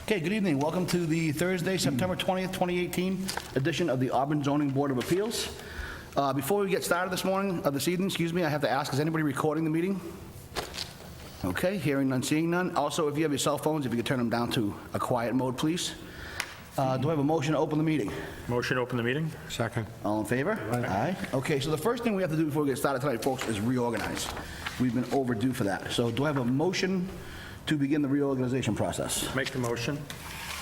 Okay, good evening. Welcome to the Thursday, September 20th, 2018 edition of the Auburn Zoning Board of Appeals. Before we get started this evening, I have to ask, is anybody recording the meeting? Okay, hearing none, seeing none. Also, if you have your cell phones, if you could turn them down to a quiet mode, please. Do I have a motion to open the meeting? Motion to open the meeting? Second. All in favor? Aye. Okay, so the first thing we have to do before we get started tonight, folks, is reorganize. We've been overdue for that. So do I have a motion to begin the reorganization process? Make the motion.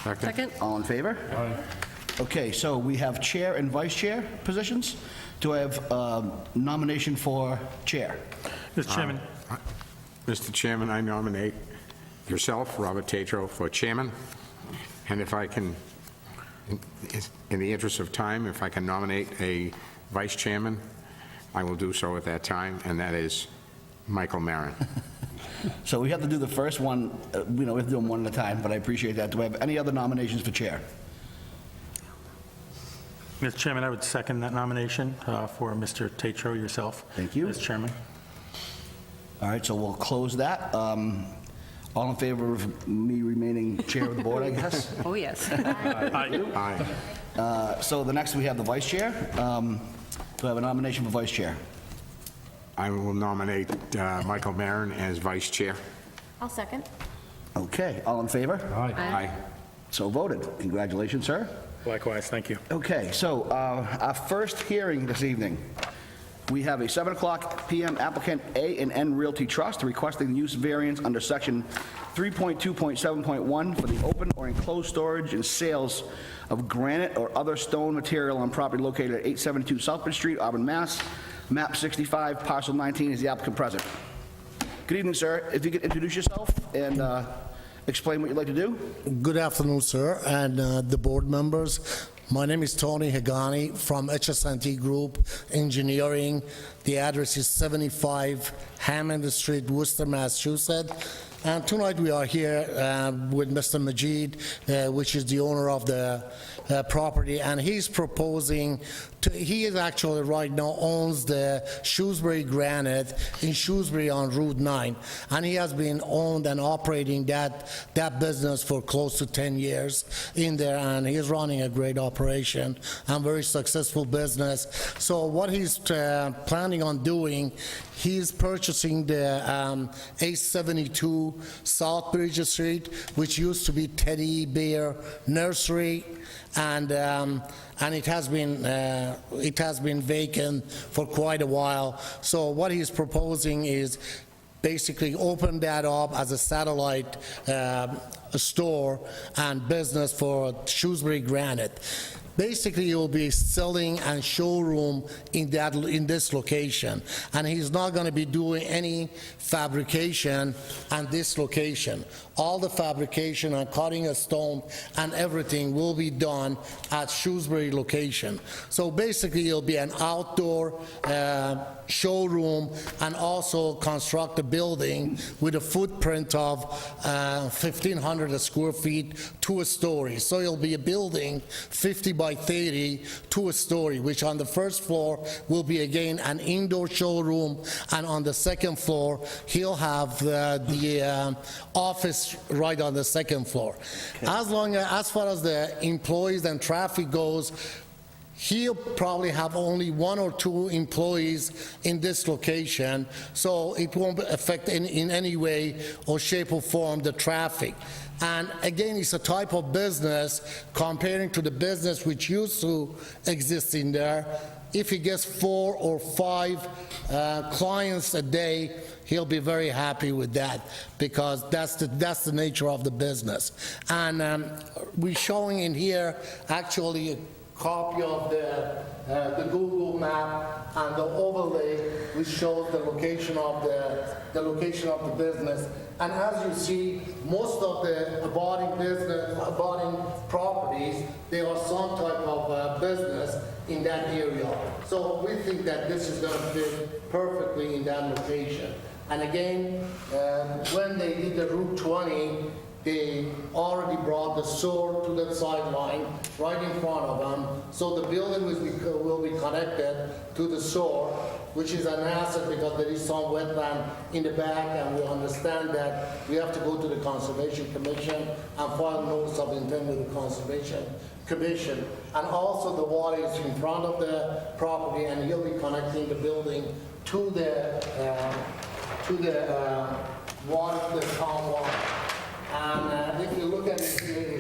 Second. All in favor? Okay, so we have chair and vice chair positions. Do I have nomination for chair? Mr. Chairman, Mr. Chairman, I nominate yourself, Robert Tatro, for chairman. And if I can, in the interest of time, if I can nominate a vice chairman, I will do so at that time, and that is Michael Marin. So we have to do the first one, we have to do them one at a time, but I appreciate that. Do I have any other nominations for chair? Mr. Chairman, I would second that nomination for Mr. Tatro, yourself. Thank you. As chairman. All right, so we'll close that. All in favor of me remaining chair of the board, I guess? Oh, yes. Aye. Aye. So the next we have the vice chair. Do I have a nomination for vice chair? I will nominate Michael Marin as vice chair. I'll second. Okay, all in favor? Aye. So voted. Congratulations, sir. Likewise, thank you. Okay, so our first hearing this evening, we have a 7 o'clock PM applicant A&N Realty Trust requesting the use variance under section 3.2.7.1 for the open or enclosed storage and sales of granite or other stone material on property located at 872 Southbridge Street, Auburn, Mass. Map 65, parcel 19 is the applicant present. Good evening, sir. If you could introduce yourself and explain what you'd like to do. Good afternoon, sir, and the board members. My name is Tony Hagani from HSNT Group Engineering. The address is 75 Hammond Street, Worcester, Massachusetts. And tonight we are here with Mr. Majid, which is the owner of the property, and he's proposing he is actually right now owns the Shrewsbury Granite in Shrewsbury on Route 9, and he has been owned and operating that business for close to 10 years in there, and he's running a great operation and very successful business. So what he's planning on doing, he's purchasing the 872 Southbridge Street, which used to be Teddy Bear Nursery, and it has been vacant for quite a while. So what he's proposing is basically open that up as a satellite store and business for Shrewsbury Granite. Basically, you'll be selling and showroom in this location, and he's not going to be doing any fabrication on this location. All the fabrication and cutting a stone and everything will be done at Shrewsbury location. So basically, it'll be an outdoor showroom and also construct a building with a footprint of 1,500 square feet, 2 stories. So it'll be a building 50 by 30, 2 story, which on the first floor will be again an indoor showroom, and on the second floor he'll have the office right on the second floor. Okay. As far as the employees and traffic goes, he'll probably have only 1 or 2 employees in this location, so it won't affect in any way or shape or form the traffic. And again, it's a type of business comparing to the business which used to exist in there. If he gets 4 or 5 clients a day, he'll be very happy with that, because that's the nature of the business. And we're showing in here actually a copy of the Google map and the overlay, which shows the location of the business. And as you see, most of the abutting properties, there are some type of business in that area. So we think that this is going to fit perfectly in that location. And again, when they did the Route 20, they already brought the sewer to that sideline right in front of them. So the building will be connected to the sewer, which is an asset because there is some wetland in the back, and we understand that we have to go to the Conservation Commission and file notice of intent with the Conservation Commission. And also the water is in front of the property, and he'll be connecting the building to the water, the town water. And if you look at the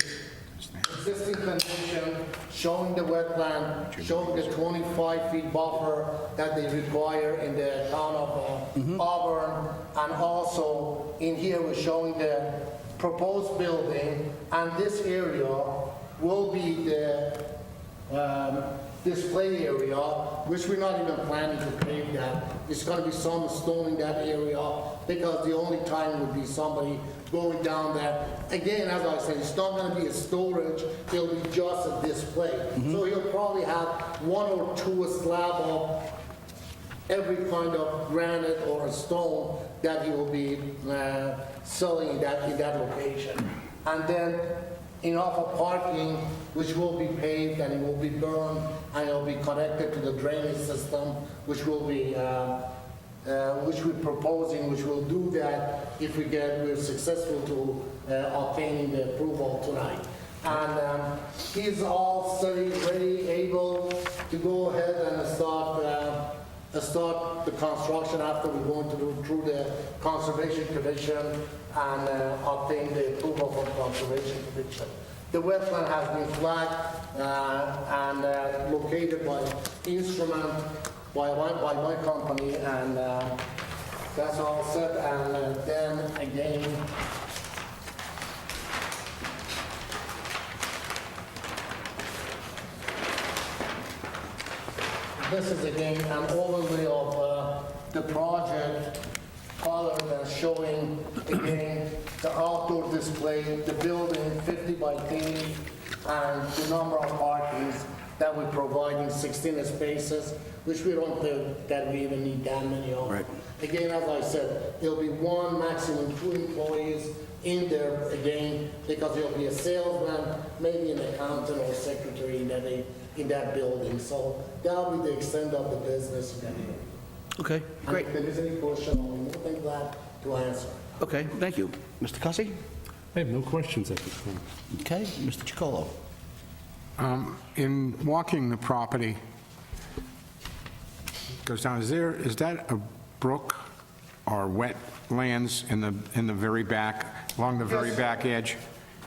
existing condition, showing the wetland, showing the 25 feet buffer that they require in the town of Auburn, and also in here we're showing the proposed building, and this area will be the display area, which we're not even planning to pave that. It's gonna be some stone in that area, because the only time would be somebody going down there. Again, as I said, it's not gonna be a storage, it'll be just a display. So he'll probably have one or two slab of every kind of granite or a stone that he will be selling in that location. And then enough of parking, which will be paved and it will be burned, and it'll be connected to the drainage system, which will be, which we're proposing, which will do that if we're successful to obtaining the approval tonight. And he's all steady, ready, able to go ahead and start the construction after we're going to do through the Conservation Commission and obtain the approval from the Conservation Commission. The wetland has been flagged and located by instrument by my company, and that's all set. And then again, this is again an overlay of the project, colored and showing again the outdoor display, the building 50 by 10, and the number of parkings that we're providing, 16 spaces, which we don't think that we even need that many of. Right. Again, as I said, there'll be one, maximum 2 employees in there again, because there'll be a salesman, maybe an accountant or secretary in that building. So that'll be the extent of the business. Okay, great. And if there is any question, I'll be more than glad to answer. Okay, thank you. Mr. Cussy? I have no questions at this time. Okay, Mr. Chacolo? In walking the property, goes down, is that a brook or wetlands in the very back, along the very Yes. back edge?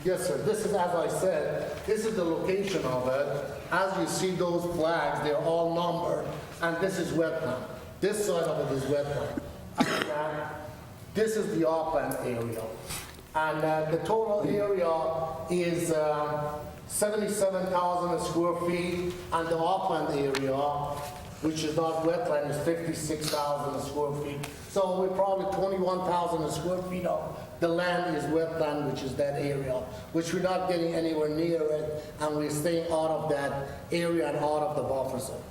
Yes, sir. This is, as I said, this is the location of it. As you see those flags, they're all numbered, and this is wetland. This side of it is wetland. And this is the upland area. And the total area is 77,000 square feet, and the upland area, which is not wetland, is 56,000 square feet. So we're probably 21,000 square feet of the land is wetland, which is that area, which we're not getting anywhere near it, and we're staying out of that area and out of the buffer zone.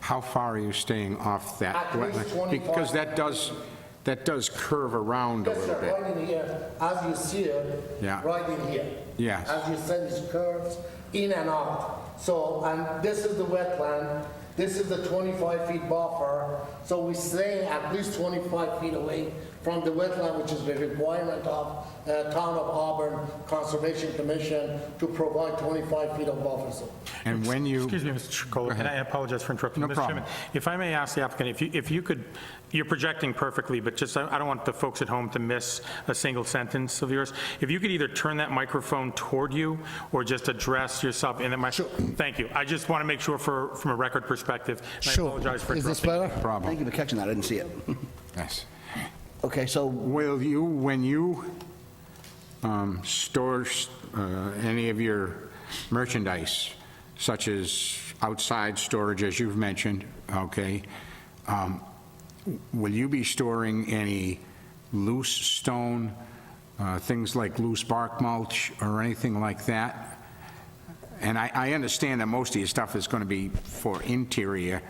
How far are you staying off that At least wetland? 25 Because that does curve around a Yes, little sir, bit. right in here, as you see it, Yeah. right in here. Yes. As you said, it's curves in and out. So, and this is the wetland, this is the 25 feet buffer, so we're staying at least 25 feet away from the wetland, which is the requirement of Town of Auburn Conservation Commission to provide 25 feet of buffer zone. And when you, Excuse me, Mr. Chacolo, and I apologize for interrupting. No Mr. problem. Chairman, if I may ask the applicant, if you could, you're projecting perfectly, but just, I don't want the folks at home to miss a single sentence of yours. If you could either turn that microphone toward you or just address yourself in the microphone. Thank you. I just want to make sure from a record perspective. And I apologize for Is this interrupting. better? problem, Thank you for catching that, I didn't see it. yes. Okay, so, Will you, when you store any of your merchandise, such as outside storage, as you've mentioned, okay, will you be storing any loose stone, things like loose bark mulch or anything like that? And I understand that most of your stuff is going to be for interior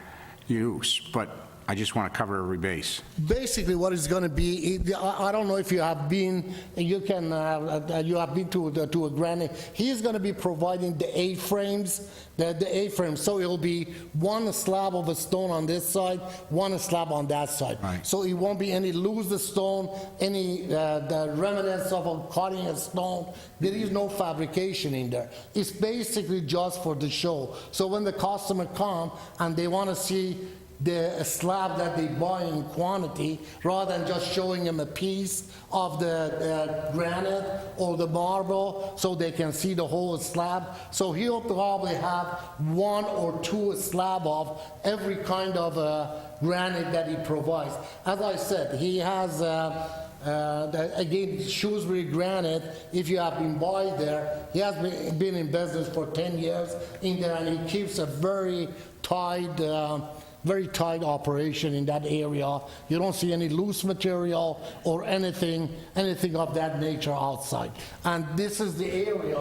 use, but I just want to cover every base. Basically, what it's going to be, I don't know if you have been, you have been to a granite. He's going to be providing the A-frames, the A-frames. So it'll be one slab of a stone on this side, one slab on that side. Right. So it won't be any loose stone, any the remnants of cutting a stone. There is no fabrication in there. It's basically just for the show. So when the customer come and they want to see the slab that they buy in quantity, rather than just showing them a piece of the granite or the marble, so they can see the whole slab. So he'll probably have one or two slab of every kind of granite that he provides. As I said, he has again, Shrewsbury Granite, if you have been by there, he has been in business for 10 years in there, and he keeps a very tight operation in that area. You don't see any loose material or anything of that nature outside. And this is the area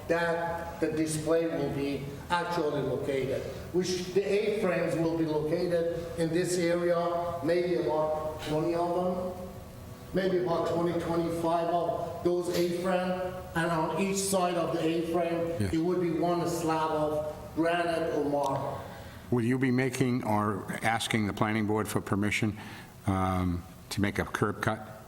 that the display will be actually located, which the A-frames will be located in this area, maybe about 20 of them, maybe about 20, 25 of those A-frame, and on each side of the A-frame, it would be one slab of granite or marble. Will you be making or asking the planning board for permission to make a curb cut?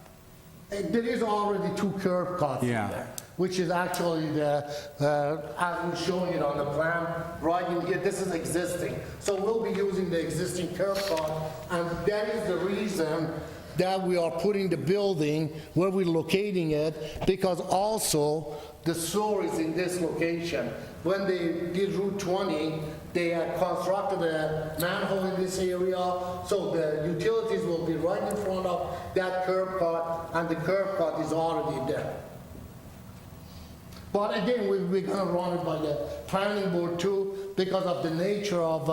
There is already two curb cuts in Yeah. there, which is actually as we're showing it on the plan, right in here, this is existing. So we'll be using the existing curb cut, and that is the reason that we are putting the building where we're locating it, because also the sewer is in this location. When they did Route 20, they had constructed a manhole in this area, so the utilities will be right in front of that curb cut, and the curb cut is already there. But again, we're going to run it by the planning board too, because of the nature of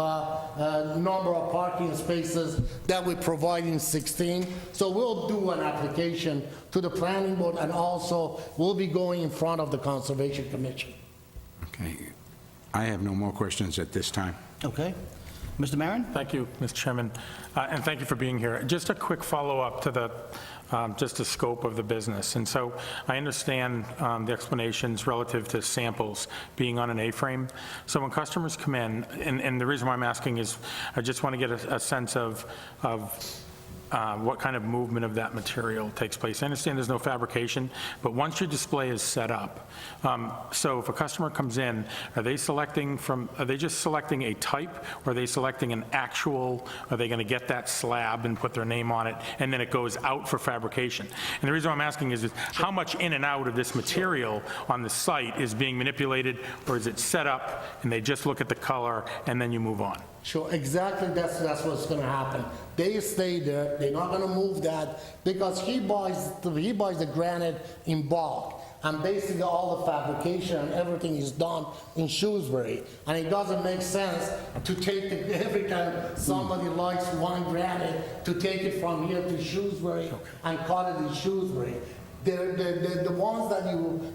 number of parking spaces that we're providing, 16. So we'll do an application to the planning board, and also we'll be going in front of the Conservation Commission. Okay. I have no more questions at this time. Okay. Mr. Maron? Thank you, Mr. Chairman, and thank you for being here. Just a quick follow-up to the just the scope of the business. And so I understand the explanations relative to samples being on an A-frame. So when customers come in, and the reason why I'm asking is I just want to get a sense of what kind of movement of that material takes place. I understand there's no fabrication, but once your display is set up, so if a customer comes in, are they just selecting a type, or are they selecting an actual, are they going to get that slab and put their name on it, and then it goes out for fabrication? And the reason I'm asking is how much in and out of this material on the site is being manipulated, or is it set up and they just look at the color and then you move on? Sure, exactly, that's what's gonna happen. They stay there, they're not gonna move that, because he buys the granite in bulk, and basically all the fabrication and everything is done in Shrewsbury. And it doesn't make sense to take every time somebody likes one granite, to take it from here to Shrewsbury and cut it in Shrewsbury. The ones that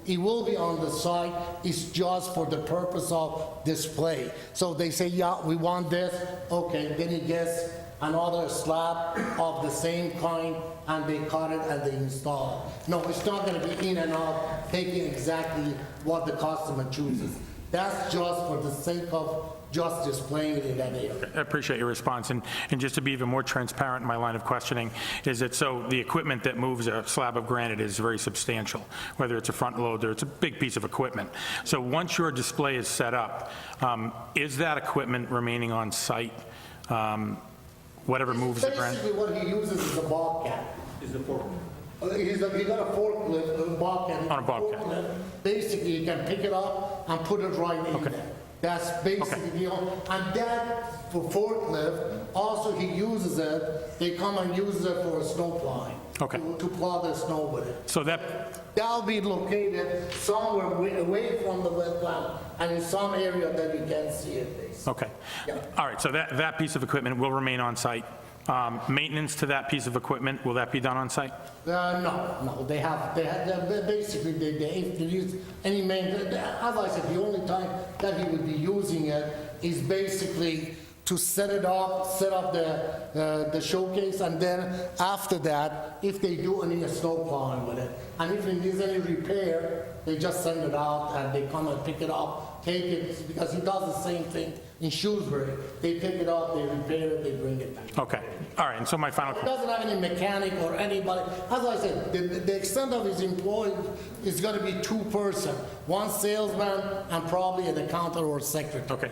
it will be on the site is just for the purpose of display. So they say, yeah, we want this, okay, then he gets another slab of the same kind, and they cut it and they install it. No, it's not gonna be in and out, taking exactly what the customer chooses. That's just for the sake of just displaying it in that area. I appreciate your response, and just to be even more transparent in my line of questioning, is that so the equipment that moves a slab of granite is very substantial, whether it's a front loader, it's a big piece of equipment. So once your display is set up, is that equipment remaining on site, whatever moves the granite? Basically what he uses is a bobcat. He got a forklift, a bobcat. On a bobcat. Forklift. Basically, you can pick it up and put it right in there. That's basically the only, and that for forklift, also he uses it, they come and use it for a snow plowing. Okay. To plow the snow with it. So that, That'll be located somewhere away from the wetland, and in some area that you can see it, basically. okay. Yeah. All right, so that piece of equipment will remain on site. Maintenance to that piece of equipment, will that be done on site? No, they basically, if they use any main, as I said, the only time that he would be using it is basically to set up the showcase, and then after that, if they do any snow plowing with it, and if it needs any repair, they just send it out and they come and pick it up, take it, because he does the same thing in Shrewsbury. They pick it up, they repair it, they bring it back. Okay, all right, and so my final, He doesn't have any mechanic or anybody. As I said, the extent of his employee is gonna be two-person, one salesman and probably an accountant or secretary. okay,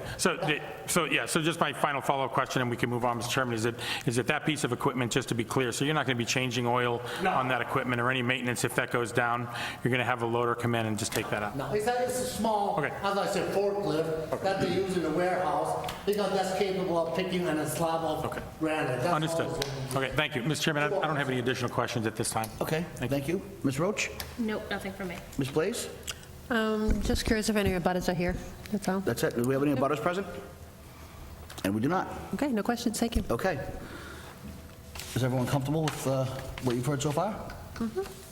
so just my final follow-up question, and we can move on, Mr. Chairman, is that that piece of equipment, just to be clear, so you're not going to be changing oil on that equipment or any maintenance if that goes down? You're going to have a loader come in and just take that out? No, it's a small, Okay. as I said, forklift that they use in the warehouse, because that's capable of picking on a slab of granite. That's all Understood. it's gonna do. Okay, thank you. Mr. Chairman, I don't have any additional questions at this time. Okay, thank you. Ms. Roach? Nope, nothing for me. Ms. Blaze? Just curious if any abutters are here, that's all. That's it. Do we have any abutters present? And we do not. Okay, no questions, thank you. Okay. Is everyone comfortable with what you've heard so far?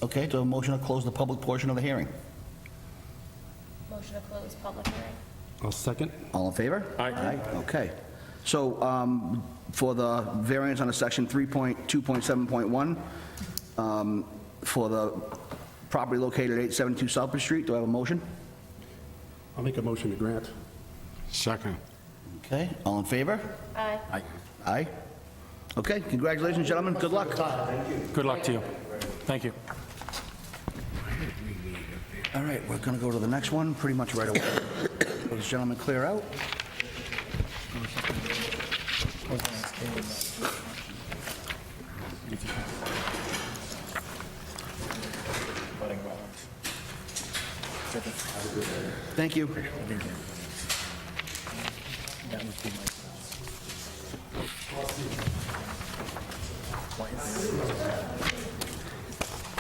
Okay, do I have a motion to close the public portion of the hearing? Motion to close public hearing. I'll second. All in favor? Aye. Okay. So for the variance on a section 3.2.7.1, for the property located at 872 Southbridge Street, do I have a motion? I'll make a motion to grant. Second. Okay, all in favor? Aye. Aye. Okay, congratulations, gentlemen, good luck. Good luck to you. Thank you. All right, we're going to go to the next one pretty much right away. Will this gentleman clear out? Thank you.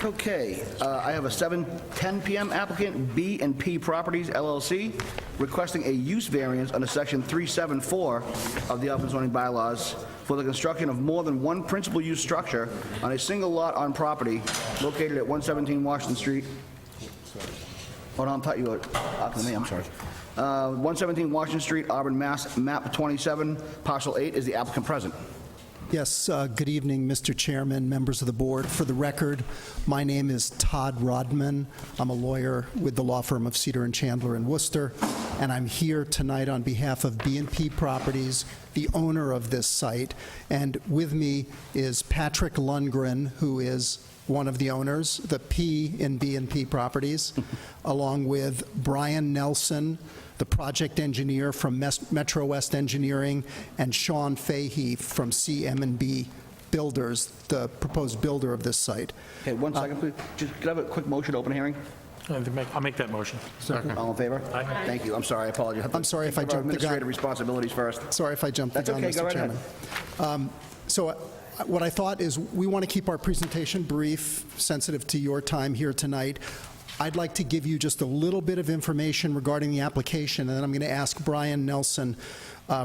Okay, I have a 7:10 PM applicant, B&P Properties LLC, requesting a use variance under section 374 of the Auburn zoning bylaws for the construction of more than one principal use structure on a single lot on property located at 117 Washington Street. Oh, no, I thought you were talking to me, I'm sorry. 117 Washington Street, Auburn, Mass., map 27, parcel 8. Is the applicant present? Yes, good evening, Mr. Chairman, members of the board. For the record, my name is Todd Rodman. I'm a lawyer with the law firm of Cedar and Chandler in Worcester, and I'm here tonight on behalf of B&P Properties, the owner of this site. And with me is Patrick Lundgren, who is one of the owners, the P in B&P Properties, along with Brian Nelson, the project engineer from Metro West Engineering, and Sean Fahey from CM&B Builders, the proposed builder of this site. Okay, 1 second, please. Just, could I have a quick motion to open hearing? I'll make that motion. All in favor? Aye. Thank you, I'm sorry, I apologize. I'm sorry if I Think of our jumped the gun. Administrative responsibilities first. Sorry if I jumped the That's gun, okay, go Mr. right Chairman. So what I thought is, we want to keep our presentation brief, sensitive to your time here tonight. I'd like to give you just a little bit of information regarding the application, and then I'm going to ask Brian Nelson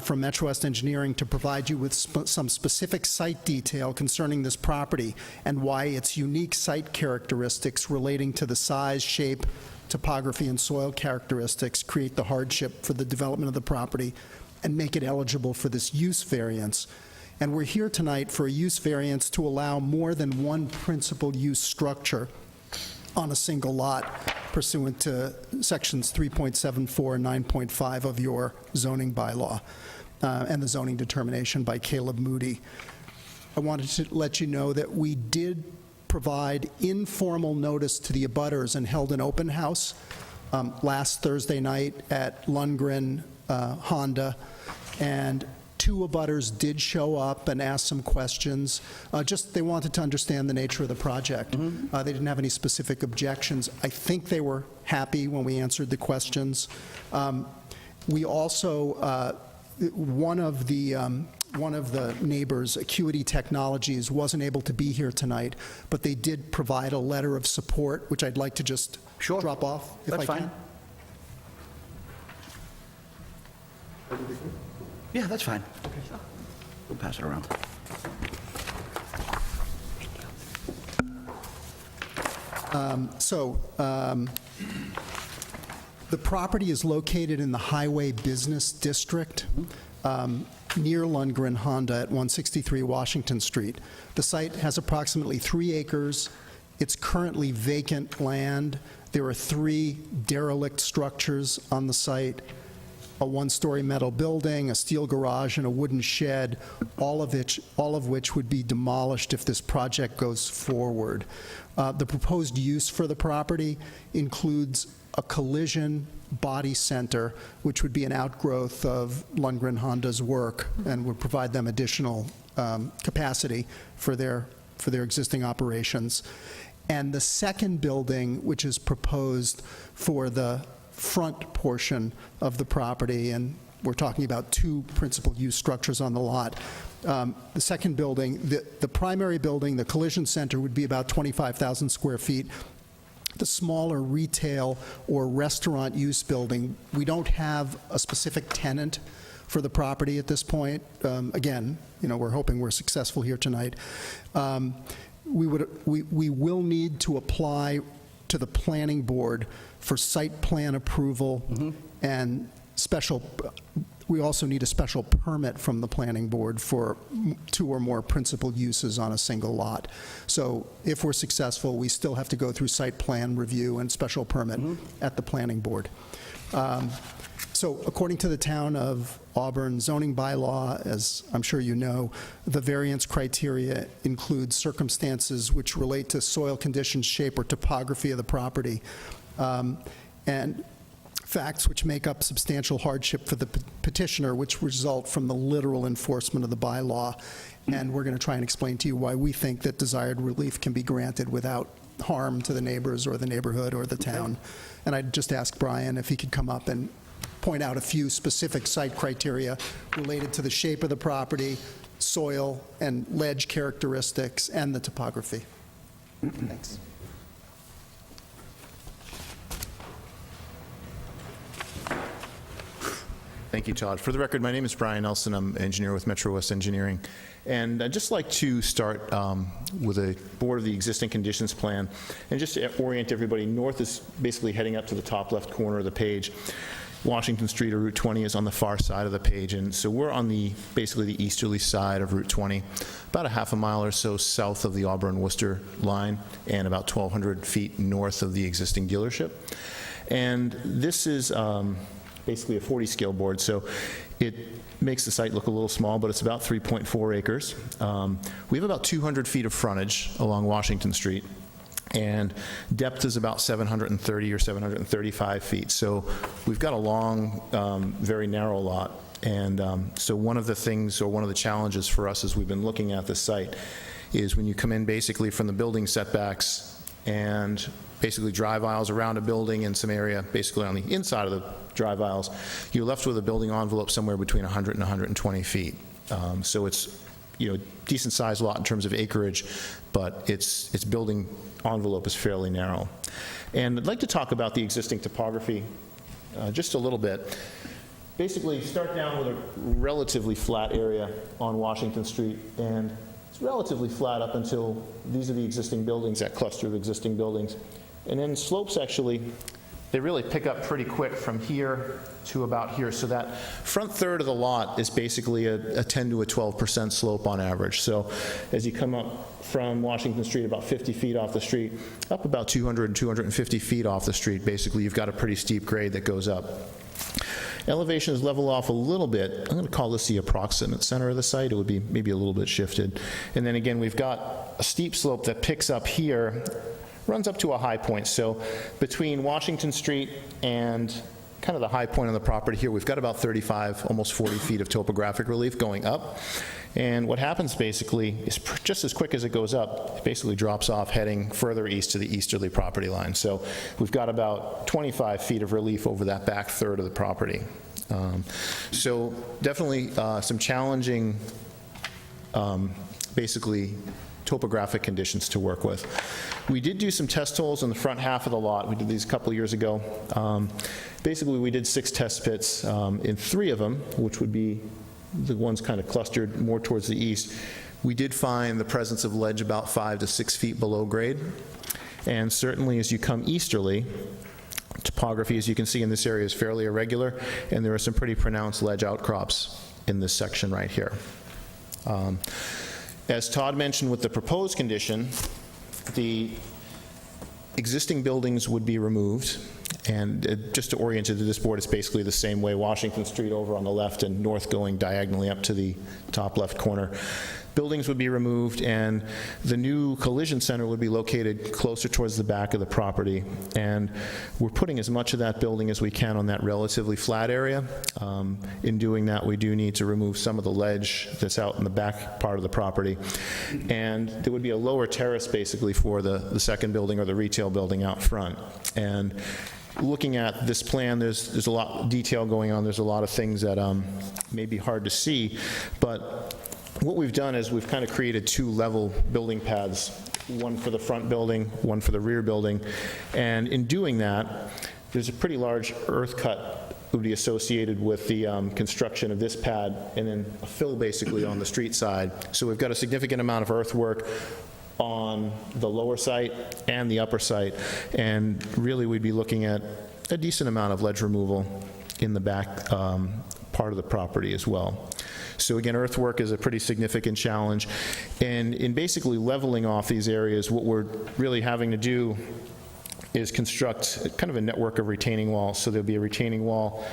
from Metro West Engineering to provide you with some specific site detail concerning this property and why its unique site characteristics relating to the size, shape, topography, and soil characteristics create the hardship for the development of the property and make it eligible for this use variance. And we're here tonight for a use variance to allow more than one principal use structure on a single lot pursuant to sections 3.74 and 9.5 of your zoning bylaw and the zoning determination by Caleb Moody. I wanted to let you know that we did provide informal notice to the abutters and held an open house last Thursday night at Lundgren Honda, and 2 abutters did show up and ask some questions. Just, they wanted to understand the nature of the project. They didn't have any specific objections. I think they were happy when we answered the questions. We also, one of the neighbors, Acuity Technologies, wasn't able to be here tonight, but they did provide a letter of support, which I'd like to just Sure. drop off, if I That's can. fine. Yeah, that's fine. We'll pass it around. The property is located in the Highway Business District. near Lundgren Honda at 163 Washington Street. The site has approximately 3 acres. It's currently vacant land. There are 3 derelict structures on the site, a 1-story metal building, a steel garage, and a wooden shed, all of which would be demolished if this project goes forward. The proposed use for the property includes a collision body center, which would be an outgrowth of Lundgren Honda's work and would provide them additional capacity for their existing operations. And the second building, which is proposed for the front portion of the property, and we're talking about 2 principal use structures on the lot. The second building, the primary building, the collision center, would be about 25,000 square feet. The smaller retail or restaurant use building, we don't have a specific tenant for the property at this point. Again, we're hoping we're successful here tonight. We will need to apply to the planning board for site plan approval and we also need a special permit from the planning board for 2 or more principal uses on a single lot. So if we're successful, we still have to go through site plan review and special permit at the planning board. So according to the Town of Auburn zoning bylaw, as I'm sure you know, the variance criteria includes circumstances which relate to soil conditions, shape, or topography of the property, and facts which make up substantial hardship for the petitioner, which result from the literal enforcement of the bylaw. And we're going to try and explain to you why we think that desired relief can be granted without harm to the neighbors or the neighborhood or the town. And I'd just ask Brian if he could come up and point out a few specific site criteria related to the shape of the property, soil and ledge characteristics, and the topography. Thanks. Thank you, Todd. For the record, my name is Brian Nelson. I'm an engineer with Metro West Engineering. And I'd just like to start with a board of the existing conditions plan. And just to orient everybody, north is basically heading up to the top left corner of the page. Washington Street or Route 20 is on the far side of the page. And so we're on basically the easterly side of Route 20, about a half a mile or so south of the Auburn-Worcester line, and about 1,200 feet north of the existing dealership. And this is basically a 40 scale board, so it makes the site look a little small, but it's about 3.4 acres. We have about 200 feet of frontage along Washington Street, and depth is about 730 or 735 feet. So we've got a long, very narrow lot. And so one of the things, or one of the challenges for us as we've been looking at this site, is when you come in basically from the building setbacks and basically drive aisles around a building and some area basically on the inside of the drive aisles, you're left with a building envelope somewhere between 100 and 120 feet. So it's, decent sized lot in terms of acreage, but its building envelope is fairly narrow. And I'd like to talk about the existing topography just a little bit. Basically, start down with a relatively flat area on Washington Street, and it's relatively flat up until these are the existing buildings, that cluster of existing buildings. And then slopes actually, they really pick up pretty quick from here to about here. So that front third of the lot is basically a 10 to a 12% slope on average. So as you come up from Washington Street about 50 feet off the street, up about 200 and 250 feet off the street, basically you've got a pretty steep grade that goes up. Elevations level off a little bit. I'm going to call this the approximate center of the site. It would be maybe a little bit shifted. And then again, we've got a steep slope that picks up here, runs up to a high point. So between Washington Street and kind of the high point on the property here, we've got about 35, almost 40 feet of topographic relief going up. And what happens basically is just as quick as it goes up, it basically drops off heading further east to the easterly property line. So we've got about 25 feet of relief over that back third of the property. So definitely some challenging, basically, topographic conditions to work with. We did do some test holes in the front half of the lot. We did these a couple years ago. Basically, we did 6 test pits. In 3 of them, which would be the ones kind of clustered more towards the east, we did find the presence of ledge about 5 to 6 feet below grade. And certainly as you come easterly, topography, as you can see in this area, is fairly irregular, and there are some pretty pronounced ledge outcrops in this section right here. As Todd mentioned with the proposed condition, the existing buildings would be removed, and just to orient it to this board, it's basically the same way, Washington Street over on the left and north going diagonally up to the top left corner. Buildings would be removed, and the new collision center would be located closer towards the back of the property. And we're putting as much of that building as we can on that relatively flat area. In doing that, we do need to remove some of the ledge that's out in the back part of the property. And there would be a lower terrace, basically, for the second building or the retail building out front. And looking at this plan, there's a lot of detail going on. There's a lot of things that may be hard to see, but what we've done is we've kind of created two level building paths, one for the front building, one for the rear building. And in doing that, there's a pretty large earth cut that would be associated with the construction of this pad, and then a fill basically on the street side. So we've got a significant amount of earthwork on the lower site and the upper site, and really we'd be looking at a decent amount of ledge removal in the back part of the property as well. So again, earthwork is a pretty significant challenge, and in basically leveling off these areas, what we're really having to do is construct kind of a network of retaining walls. So there'll be a retaining wall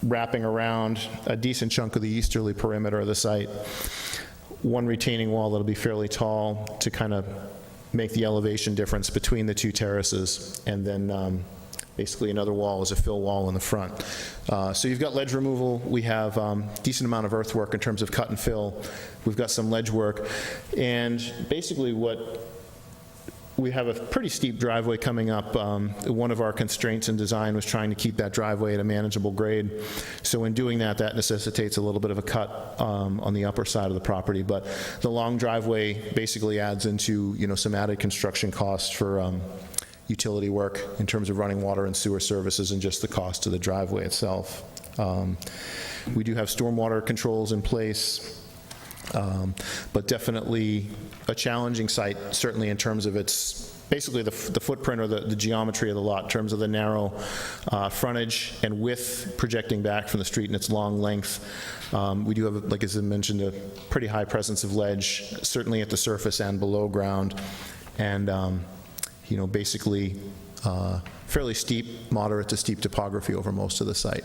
wrapping around a decent chunk of the easterly perimeter of the site, one retaining wall that'll be fairly tall to kind of make the elevation difference between the two terraces, and then basically another wall is a fill wall in the front. So you've got ledge removal. We have decent amount of earthwork in terms of cut and fill. We've got some ledge work. And basically we have a pretty steep driveway coming up. One of our constraints in design was trying to keep that driveway at a manageable grade. So in doing that, that necessitates a little bit of a cut on the upper side of the property. But the long driveway basically adds into, some added construction costs for utility work in terms of running water and sewer services, and just the cost of the driveway itself. We do have stormwater controls in place, but definitely a challenging site, certainly in terms of its, basically the footprint or the geometry of the lot, in terms of the narrow frontage and width projecting back from the street and its long length. We do have, like as I mentioned, a pretty high presence of ledge, certainly at the surface and below ground, and basically fairly steep, moderate to steep topography over most of the site.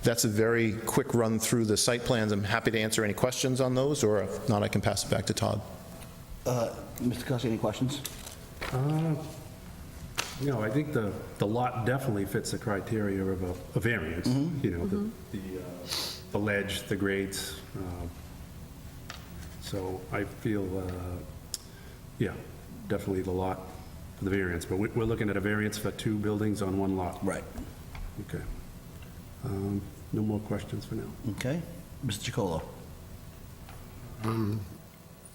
That's a very quick run through the site plans. I'm happy to answer any questions on those, or if not, I can pass it back to Todd. Mr. Cussy, any questions? I think the lot definitely fits the criteria of a variance. The ledge, the grades. So I feel, definitely the lot for the variance. But we're looking at a variance for two buildings on one lot. Right. Okay. No more questions for now. Okay. Mr. Chacolo?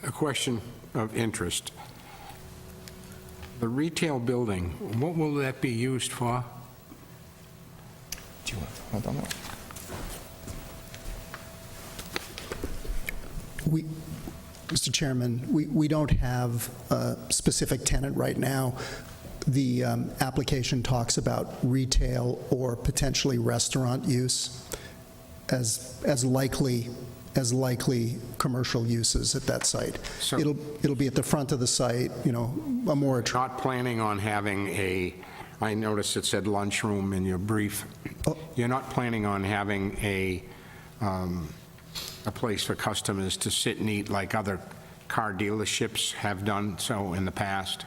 A question of interest. The retail building, what will that be used for? Do you want to comment on that? Mr. Chairman, we don't have a specific tenant right now. The application talks about retail or potentially restaurant use as likely commercial uses at that site. So- It'll be at the front of the site, a more Not planning on having I noticed it said lunchroom in your brief. You're not planning on having a place for customers to sit and eat like other car dealerships have done so in the past?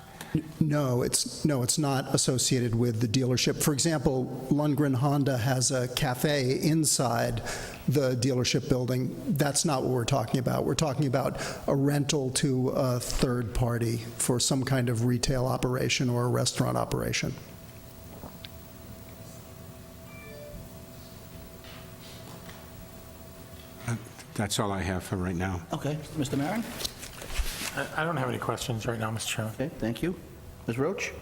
No, it's not associated with the dealership. For example, Lundgren Honda has a cafe inside the dealership building. That's not what we're talking about. We're talking about a rental to a third party for some kind of retail operation or a restaurant operation. That's all I have for right now. Okay. Mr. Maron? I don't have any questions right now, Mr. Chairman. Okay, thank you. Ms. Roach?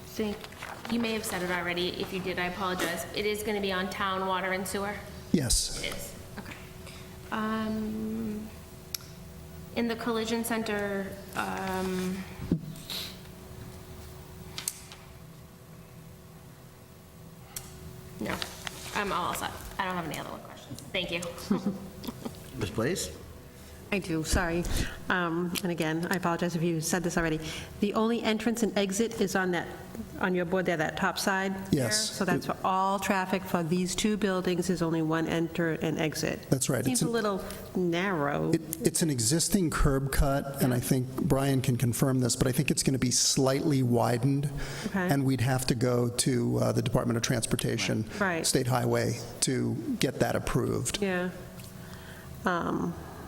So you may have said it already. If you did, I apologize. It is going to be on town water and sewer? Yes. It is, okay. In the collision center, No, I'm all set. I don't have any other questions. Thank you. Ms. Blaze? I do, sorry. And again, I apologize if you said this already. The only entrance and exit is on your board there, that top side? there? Yes. So that's for all traffic for these two buildings, is only one enter and exit? That's right. Seems a little narrow. It's an existing curb cut, and I think Brian can confirm this, but I think it's going to be slightly widened. Okay. And we'd have to go to the Department of Transportation, Right. State Highway, to get that approved. Yeah.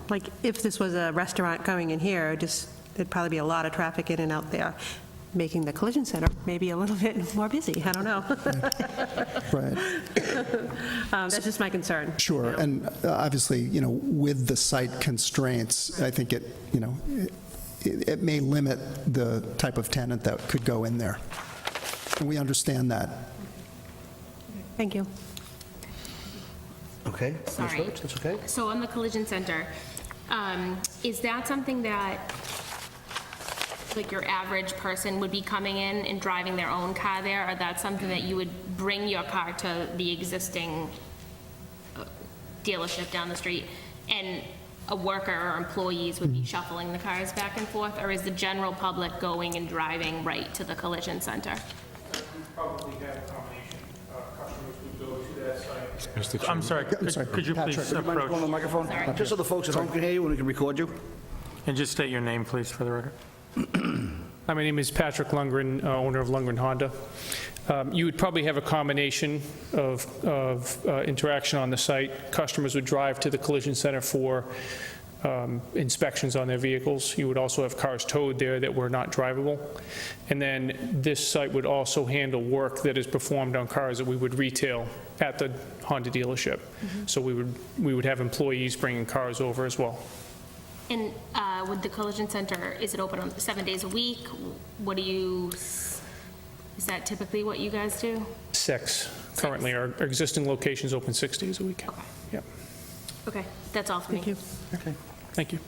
Like, if this was a restaurant going in here, there'd probably be a lot of traffic in and out there, making the collision center maybe a little bit more busy. I don't know. Right. That's just my concern. Sure, and obviously, with the site constraints, I think it may limit the type of tenant that could go in there. And we understand that. Thank you. Okay. Ms. Sorry. Roach, that's okay? So on the collision center, is that something that, like, your average person would be coming in and driving their own car there? Or that's something that you would bring your car to the existing dealership down the street, and a worker or employees would be shuffling the cars back and forth? Or is the general public going and driving right to the collision center? Probably have a combination. Customers would go to that site. Mr. Chairman. I'm sorry, could you please Mind going on the approach microphone? Sorry. Just so the folks at home can hear you and we can record you. and just state your name, please, for the record? Hi, my name is Patrick Lundgren, owner of Lundgren Honda. You would probably have a combination of interaction on the site. Customers would drive to the collision center for inspections on their vehicles. You would also have cars towed there that were not drivable. And then this site would also handle work that is performed on cars that we would retail at the Honda dealership. So we would have employees bringing cars over as well. And with the collision center, is it open on 7 days a week? Is that typically what you guys do? 6. Currently, our existing location's open 6 days a week. Okay. Yep. Okay, that's all for me. Thank you. Okay. Thank you.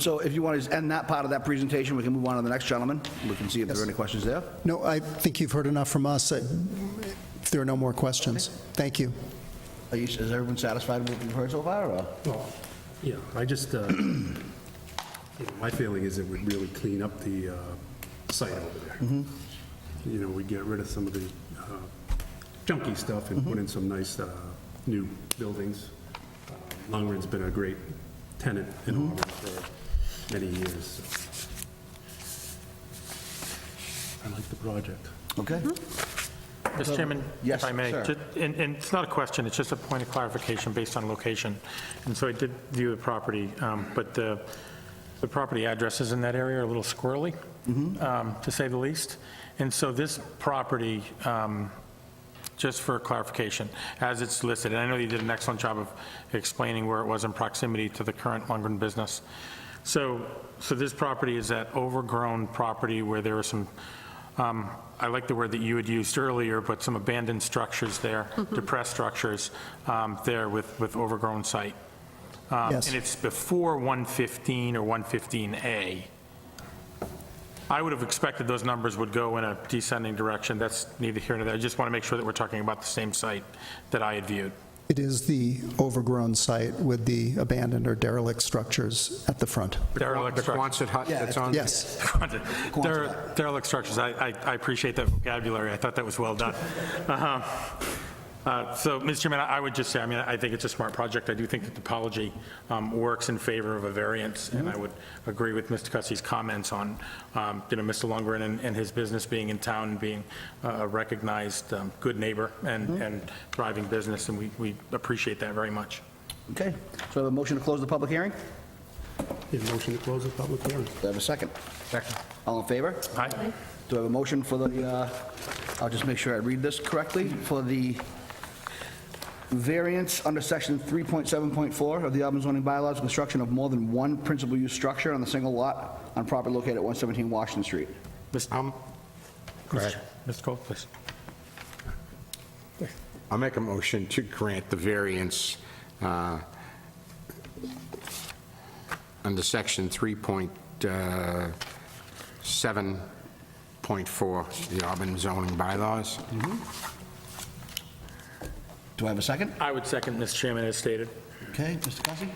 So if you want to just end that part of that presentation, we can move on to the next gentleman. We can see if there are any questions there. No, I think you've heard enough from us. If there are no more questions, thank you. Is everyone satisfied with what you've heard so far, or? Well, yeah, I just, my feeling is it would really clean up the site over there. We get rid of some of the junky stuff and put in some nice new buildings. Lundgren's been a great tenant in Auburn for many years. So I like the project. Okay. Mr. Chairman, Yes, if I may, sir. and it's not a question, it's just a point of clarification based on location. And so I did view the property, but the property addresses in that area are a little squirrely, to say the least. And so this property, just for clarification, as it's listed, and I know you did an excellent job of explaining where it was in proximity to the current Lundgren business. So this property is that overgrown property where there are some, I like the word that you had used earlier, but some abandoned structures there, depressed structures there with overgrown site. Yes. And it's before 115 or 115A. I would have expected those numbers would go in a descending direction. That's neither here nor there. I just want to make sure that we're talking about the same site that I had viewed. It is the overgrown site with the abandoned or derelict structures at the front. Derelict The structures. Quonset hut that's on? Yes. Derelict structures. I appreciate that vocabulary. I thought that was well done. So, Mr. Chairman, I would just say, I think it's a smart project. I do think the topology works in favor of a variance, and I would agree with Mr. Cussey's comments on, Mr. Lundgren and his business being in town and being a recognized good neighbor and thriving business, and we appreciate that very much. Okay. So I have a motion to close the public hearing? Need a motion to close the public hearing? Do I have a second? Second. All in favor? Aye. Do I have a motion for the, I'll just make sure I read this correctly, for the variance under section 3.7.4 of the Auburn zoning bylaws, construction of more than one principal use structure on the single lot on property located at 117 Washington Street. Go ahead. Mr. Cole, please. I'll make a motion to grant the variance under section 3.7.4 of the Auburn zoning bylaws. Do I have a second? I would second, Mr. Chairman, as stated. Okay, Mr. Cussy?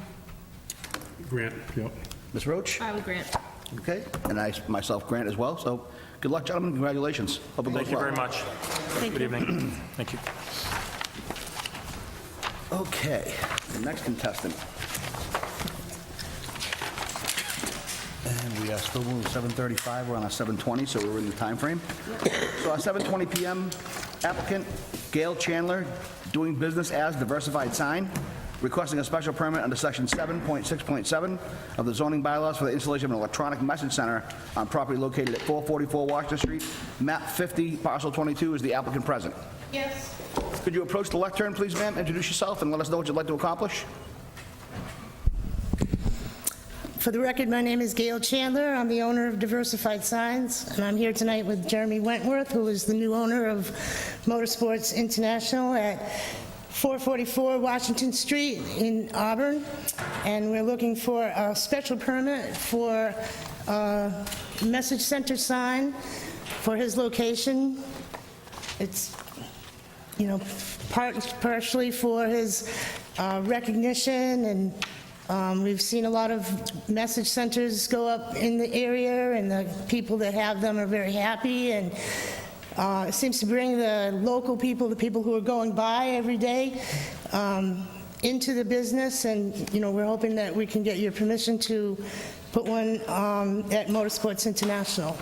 Grant, yep. Ms. Roach? I would grant. Okay, and I myself grant as well, so good luck, gentlemen, congratulations. Hope it goes Thank you well. very much. Good evening. Thank you. Okay, the next contestant. And we are still moving 7:35, we're on our 7:20, so we're in the time frame. So our 7:20 PM applicant, Gail Chandler, doing business as Diversified Sign, requesting a special permit under section 7.6.7 of the zoning bylaws for the installation of an electronic message center on property located at 444 Washington Street, map 50, parcel 22. Is the applicant present? Yes. Could you approach the lectern, please, ma'am, introduce yourself, and let us know what you'd like to accomplish? For the record, my name is Gail Chandler. I'm the owner of Diversified Signs, and I'm here tonight with Jeremy Wentworth, who is the new owner of Motorsports International at 444 Washington Street in Auburn. And we're looking for a special permit for a message center sign for his location. It's, you know, partially for his recognition, and we've seen a lot of message centers go up in the area, and the people that have them are very happy, and it seems to bring the local people, the people who are going by every day, into the business, and, you know, we're hoping that we can get your permission to put one at Motorsports International.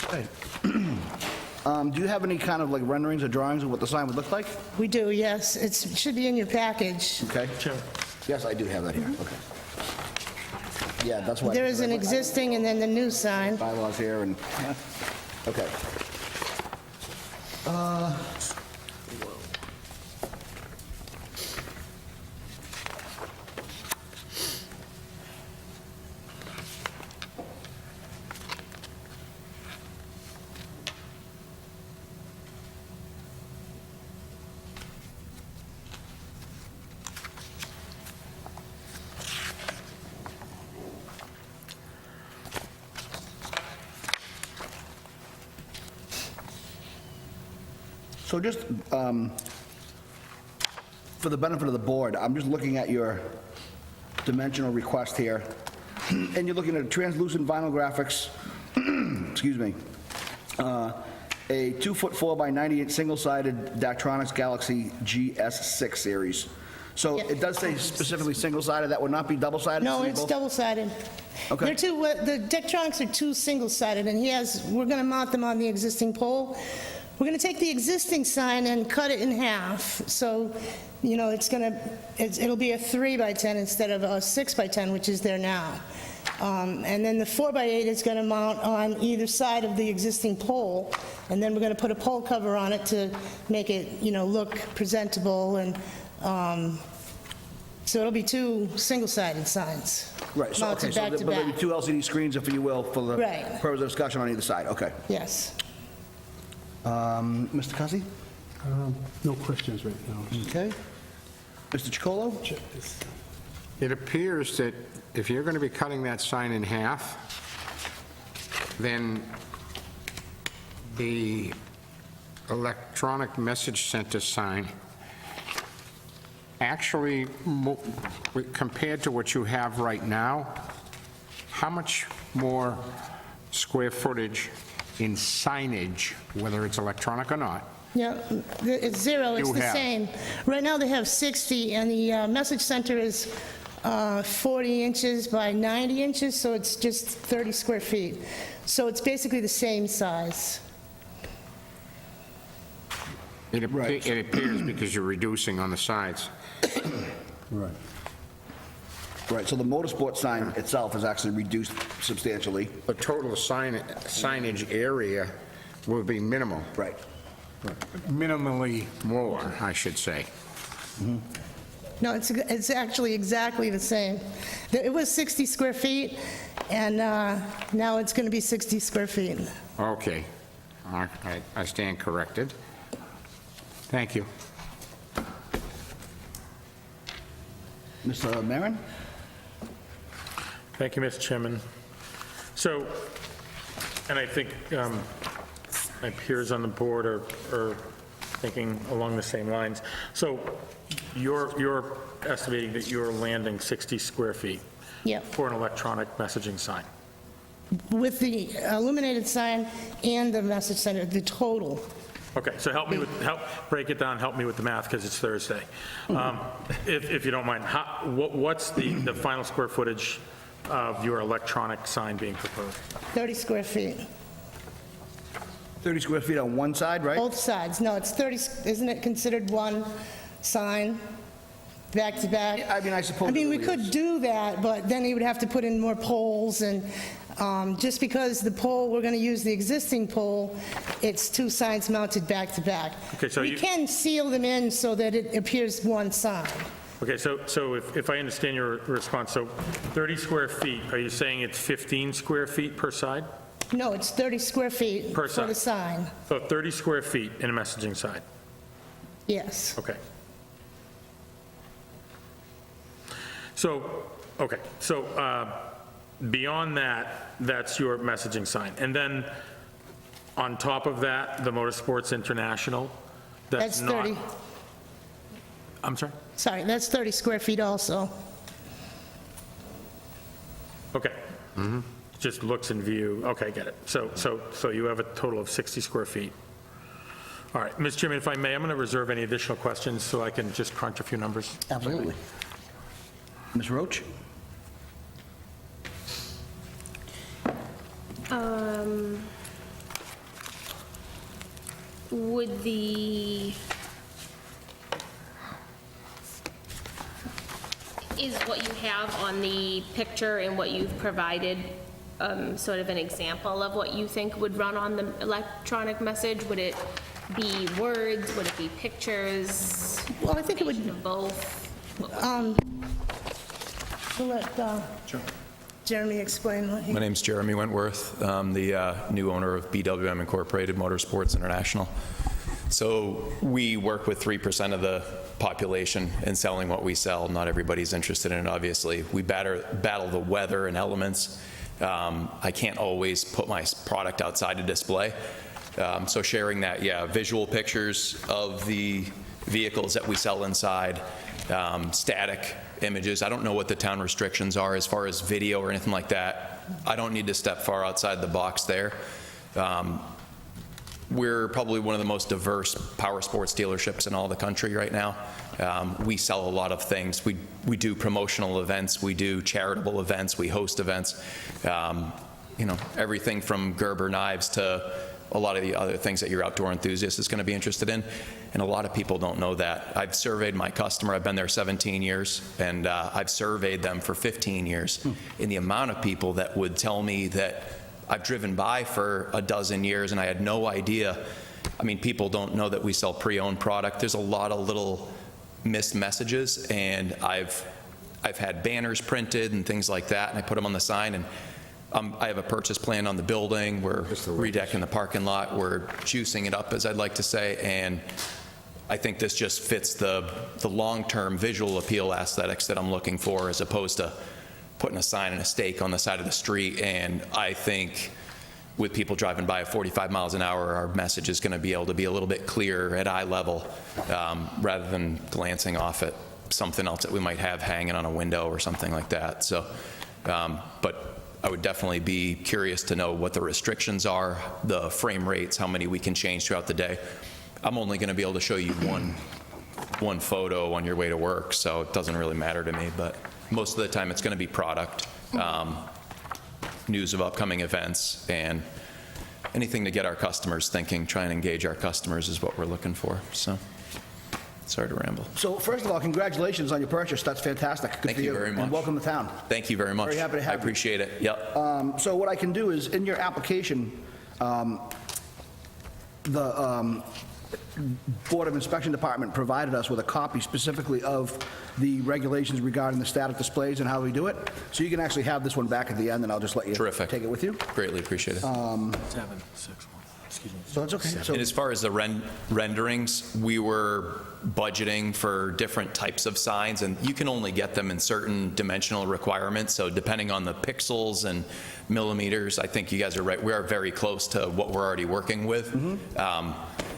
Okay. Do you have any kind of like renderings or drawings of what the sign would look like? We do, yes. It should be in your package. Okay. Yes, I do have that here, okay. Yeah, that's why. There is an existing and then the new sign. Bylaws here and, okay. So just for the benefit of the board, I'm just looking at your dimensional request here, and you're looking at translucent vinyl graphics, excuse me, a 2-foot 4 x 90-inch single-sided Daktronics Galaxy GS6 series. So it does say specifically single-sided, that would not be double-sided? No, it's double-sided. Okay. They're two, the Daktronics are two single-sided, and we're going to mount them on the existing pole. We're going to take the existing sign and cut it in half, so, you know, it'll be a 3 by 10 instead of a 6 by 10, which is there now. And then the 4 by 8 is going to mount on either side of the existing pole, and then we're going to put a pole cover on it to make it, you know, look presentable, and so it'll be two single-sided signs. Right, so, okay, mounted so back to but there'll be back. two LCD screens, if you will, for the Right. purpose of discussion on either side, okay. Yes. Mr. Cussy? No questions right now. Okay. Mr. Chacolo? Check this. It appears that if you're going to be cutting that sign in half, then the electronic message center sign actually, compared to what you have right now, how much more square footage in signage, whether it's electronic or not? Yeah, it's 0, it's You the have. same. Right now, they have 60, and the message center is 40 inches by 90 inches, so it's just 30 square feet. So it's basically the same size. It appears because you're reducing on the sides. Right. Right, so the motorsport sign itself is actually reduced substantially. The total signage area will be minimal. Right. Minimally more, I should say. No, it's actually exactly the same. It was 60 square feet, and now it's going to be 60 square feet. Okay. I stand corrected. Thank you. Mr. Maron? Thank you, Mr. Chairman. So, and I think my peers on the board are thinking along the same lines. So you're estimating that you're landing 60 square feet Yep. for an electronic messaging sign? With the illuminated sign and the message center, the total. Okay, so break it down, help me with the math, because it's Thursday. If you don't mind, what's the final square footage of your electronic sign being proposed? 30 square feet. 30 square feet on one side, right? Both sides. No, it's 30, isn't it considered one sign, back to back? Yeah, I mean, I suppose I mean, it we really could is. do that, but then you would have to put in more poles, and just because the pole, we're going to use the existing pole, it's two signs mounted back to back. Okay, so We you- can seal them in so that it appears one sign. Okay, so if I understand your response, so 30 square feet, are you saying it's 15 square feet per side? No, it's 30 square feet Per for the side. sign. So 30 square feet in a messaging sign? Yes. Okay. So, beyond that, that's your messaging sign. And then, on top of that, the Motorsports International, that's That's not... 30. I'm sorry? Sorry, that's 30 square feet also. Okay. Just looks and view, okay, get it. So you have a total of 60 square feet. All right, Mr. Chairman, if I may, I'm going to reserve any additional questions so I can just crunch a few numbers. Absolutely. Ms. Roach? Would is what you have on the picture and what you've provided sort of an example of what you think would run on the electronic message? Would it be words? Would it be pictures? Well, I think it would, Combination of both? we'll let Jeremy explain what he... My name's Jeremy Wentworth. I'm the new owner of BWM Incorporated Motorsports International. So we work with 3% of the population in selling what we sell. Not everybody's interested in it, obviously. We battle the weather and elements. I can't always put my product outside to display. So sharing that, yeah, visual pictures of the vehicles that we sell inside, static images. I don't know what the town restrictions are as far as video or anything like that. I don't need to step far outside the box there. We're probably one of the most diverse power sports dealerships in all the country right now. We sell a lot of things. We do promotional events, we do charitable events, we host events. You know, everything from Gerber knives to a lot of the other things that your outdoor enthusiast is going to be interested in. And a lot of people don't know that. I've surveyed my customer. I've been there 17 years, and I've surveyed them for 15 years. And the amount of people that would tell me that I've driven by for a dozen years and I had no idea. I mean, people don't know that we sell pre-owned product. There's a lot of little missed messages, and I've had banners printed and things like that, and I put them on the sign, and I have a purchase plan on the building. We're redecking the parking lot. We're juicing it up, as I'd like to say, and I think this just fits the long-term visual appeal aesthetics that I'm looking for, as opposed to putting a sign and a stake on the side of the street. And I think with people driving by at 45 miles an hour, our message is going to be able to be a little bit clearer at eye level, rather than glancing off at something else that we might have hanging on a window or something like that. So, but I would definitely be curious to know what the restrictions are, the frame rates, how many we can change throughout the day. I'm only going to be able to show you one photo on your way to work, so it doesn't really matter to me, but most of the time it's going to be product, news of upcoming events, and anything to get our customers thinking, try and engage our customers is what we're looking for. So, sorry to ramble. So first of all, congratulations on your purchase. That's fantastic. Good Thank for you very much. And welcome to town. Thank you very much. Very happy to have I you. appreciate it. Yep. So what I can do is, in your application, the Board of Inspection Department provided us with a copy specifically of the regulations regarding the static displays and how we do it. So you can actually have this one back at the end, and I'll just let you Terrific. take it with you. Greatly appreciate it. So it's okay. So, And as far as the renderings, we were budgeting for different types of signs, and you can only get them in certain dimensional requirements, so depending on the pixels and millimeters, I think you guys are right, we are very close to what we're already working with.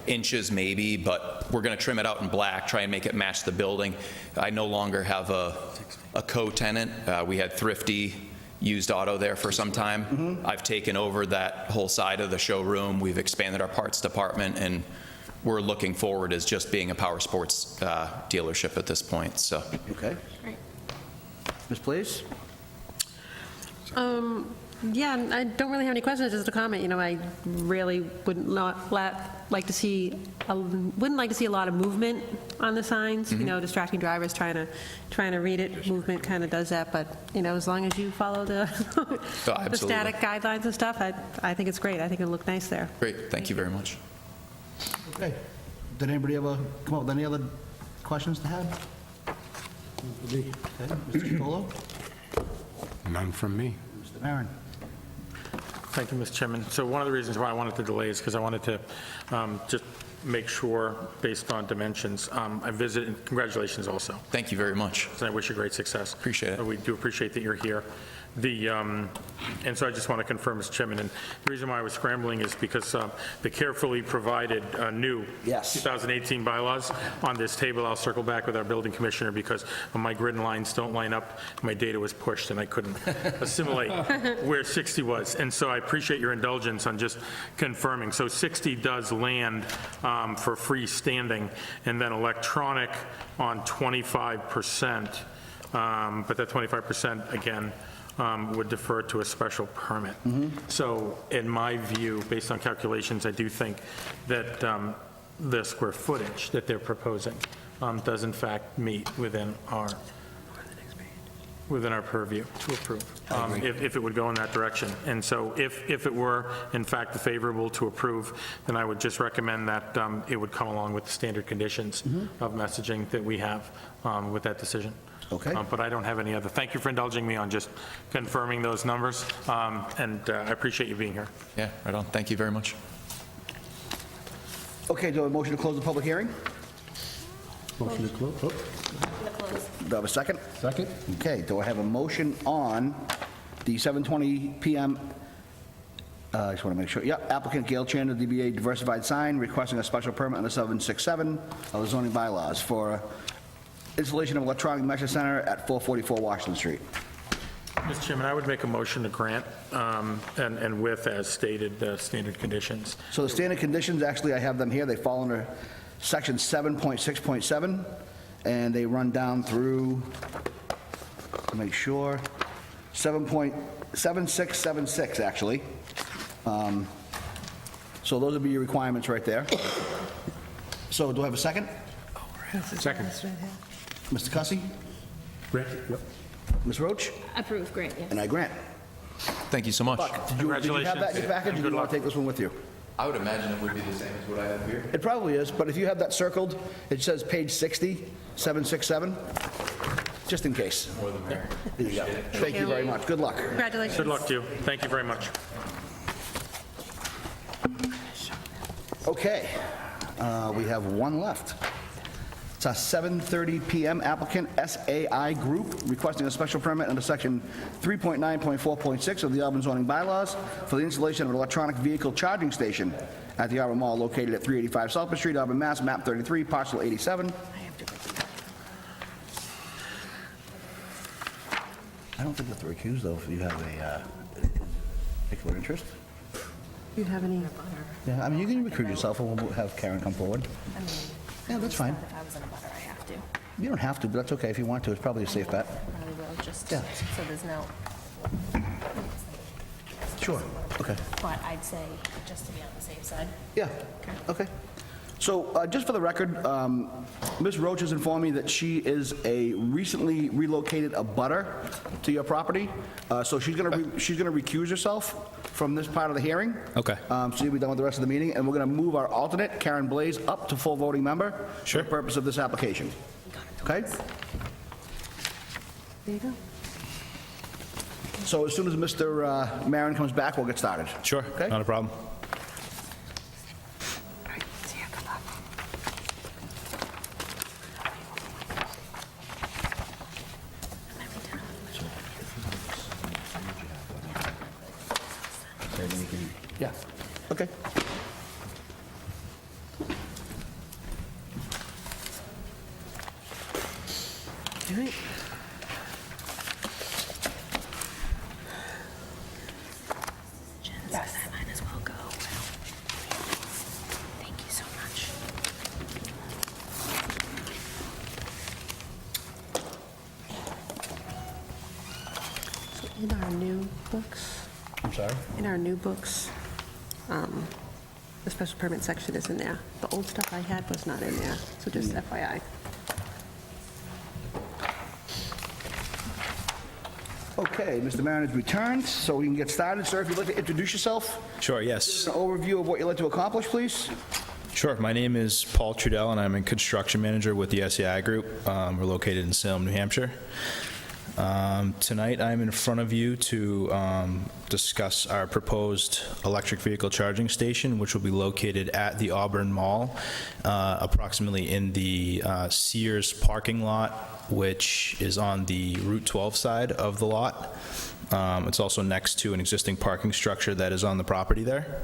Inches maybe, but we're going to trim it out in black, try and make it match the building. I no longer have a co-tenant. We had Thrifty used auto there for some time. I've taken over that whole side of the showroom. We've expanded our parts department, and we're looking forward as just being a power sports dealership at this point, so. okay. Great. Ms. Please? Yeah, I don't really have any questions, just a comment. You know, I really would not like to see, wouldn't like to see a lot of movement on the signs, you know, distracting drivers trying to read it. Movement kind of does that, but, you know, as long as you follow the the absolutely. static guidelines and stuff, I think it's great. I think it'll look nice there. Great, thank you very much. Okay. Did anybody ever come up with any other questions to have? Okay. Mr. Chacolo? None from me. Mr. Maron? Thank you, Mr. Chairman. So one of the reasons why I wanted to delay is because I wanted to just make sure, based on dimensions, I visited, and congratulations also. Thank you very much. And I wish you great success. Appreciate it. We do appreciate that you're here. And so I just want to confirm, Mr. Chairman, and the reason why I was scrambling is because the carefully provided new Yes. 2018 bylaws on this table. I'll circle back with our building commissioner because my grid lines don't line up. My data was pushed and I couldn't assimilate where 60 was. And so I appreciate your indulgence on just confirming. So 60 does land for freestanding, and then electronic on 25%. But that 25%, again, would defer to a special permit. So in my view, based on calculations, I do think that the square footage that they're proposing does in fact meet within our purview to approve, if it would go in that direction. And so if it were in fact favorable to approve, then I would just recommend that it would come along with the standard conditions of messaging that we have with that decision. Okay. But I don't have any other. Thank you for indulging me on just confirming those numbers, and I appreciate you being here. Yeah, right on. Thank you very much. Okay, do I have a motion to close the public hearing? Motion to close. Oh, Do I have a second? second? Okay, do I have a motion on the 7:20 PM, I just want to make sure, yep, applicant Gail Chandler, DBA Diversified Sign, requesting a special permit under 767 of the zoning bylaws for installation of electronic message center at 444 Washington Street. Mr. Chairman, I would make a motion to grant, and with, as stated, the standard conditions. So the standard conditions, actually, I have them here, they fall under section 7.6.7, and they run down through, to make sure, 7.7676, actually. So those would be your requirements right there. So do I have a second? Second. Mr. Cussy? Grant, yep. Ms. Roach? Approved, great, yes. And I grant. Thank you so much. Did you have that in your package, or do you want to take this one with you? I would imagine it would be the same as what I have here. It probably is, but if you have that circled, it says page 60, 767, just in case. More than merrier. There you go. Thank you very much. Good luck. Congratulations. Good luck to you. Thank you very much. Okay, we have one left. It's a 7:30 PM applicant SAI Group requesting a special permit under section 3.9.4.6 of the Auburn zoning bylaws for the installation of an electronic vehicle charging station at the Auburn Mall located at 385 South Street, Auburn, Mass., map 33, parcel 87. I don't think you have to recuse, though, if you have a particular interest. Do you have any? Yeah, I mean, you can recuse yourself, and we'll have Karen come forward. Yeah, that's fine. If I was in a butter, I have to. You don't have to, but that's okay if you want to. It's probably a safe bet. Probably will, just Yeah. so there's no, Sure. Okay. but I'd say just to be on the safe side. Yeah, okay. So, just for the record, Ms. Roach has informed me that she is a recently relocated abutter to your property, so she's gonna recuse herself from this part of the hearing. Okay. So you'll be done with the rest of the meeting, and we're gonna move our alternate, Karen Blaze, up to full voting member for the purpose of this application. Okay? There you go. So as soon as Mr. Maron comes back, we'll get started. Sure, Okay? not a problem. Okay. All right. Yes. I might as well go. Thank you so much. So in our new books, I'm sorry? in our new books, the special permit section is in there. The old stuff I had was not in there, so just FYI. Okay, Mr. Maron has returned, so we can get started. Sir, if you'd like to introduce yourself, Sure, yes. an overview of what you'd like to accomplish, please. Sure. My name is Paul Trudell, and I'm a construction manager with the SEI Group. We're located in Salem, New Hampshire. Tonight, I'm in front of you to discuss our proposed electric vehicle charging station, which will be located at the Auburn Mall, approximately in the Sears parking lot, which is on the Route 12 side of the lot. It's also next to an existing parking structure that is on the property there.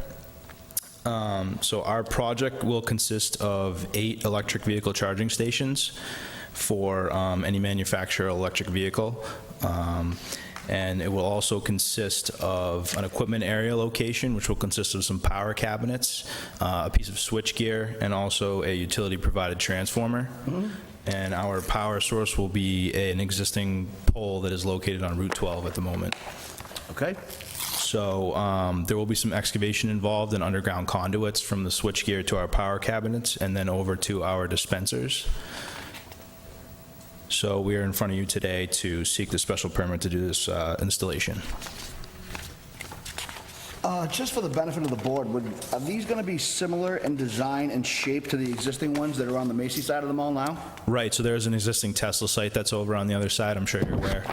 So our project will consist of 8 electric vehicle charging stations for any manufacturer electric vehicle. And it will also consist of an equipment area location, which will consist of some power cabinets, a piece of switchgear, and also a utility-provided transformer. And our power source will be an existing pole that is located on Route 12 at the moment. Okay? So there will be some excavation involved in underground conduits from the switchgear to our power cabinets and then over to our dispensers. So we are in front of you today to seek the special permit to do this installation. Just for the benefit of the board, are these going to be similar in design and shape to the existing ones that are on the Macy side of the mall now? Right, so there's an existing Tesla site that's over on the other side, I'm sure you're aware.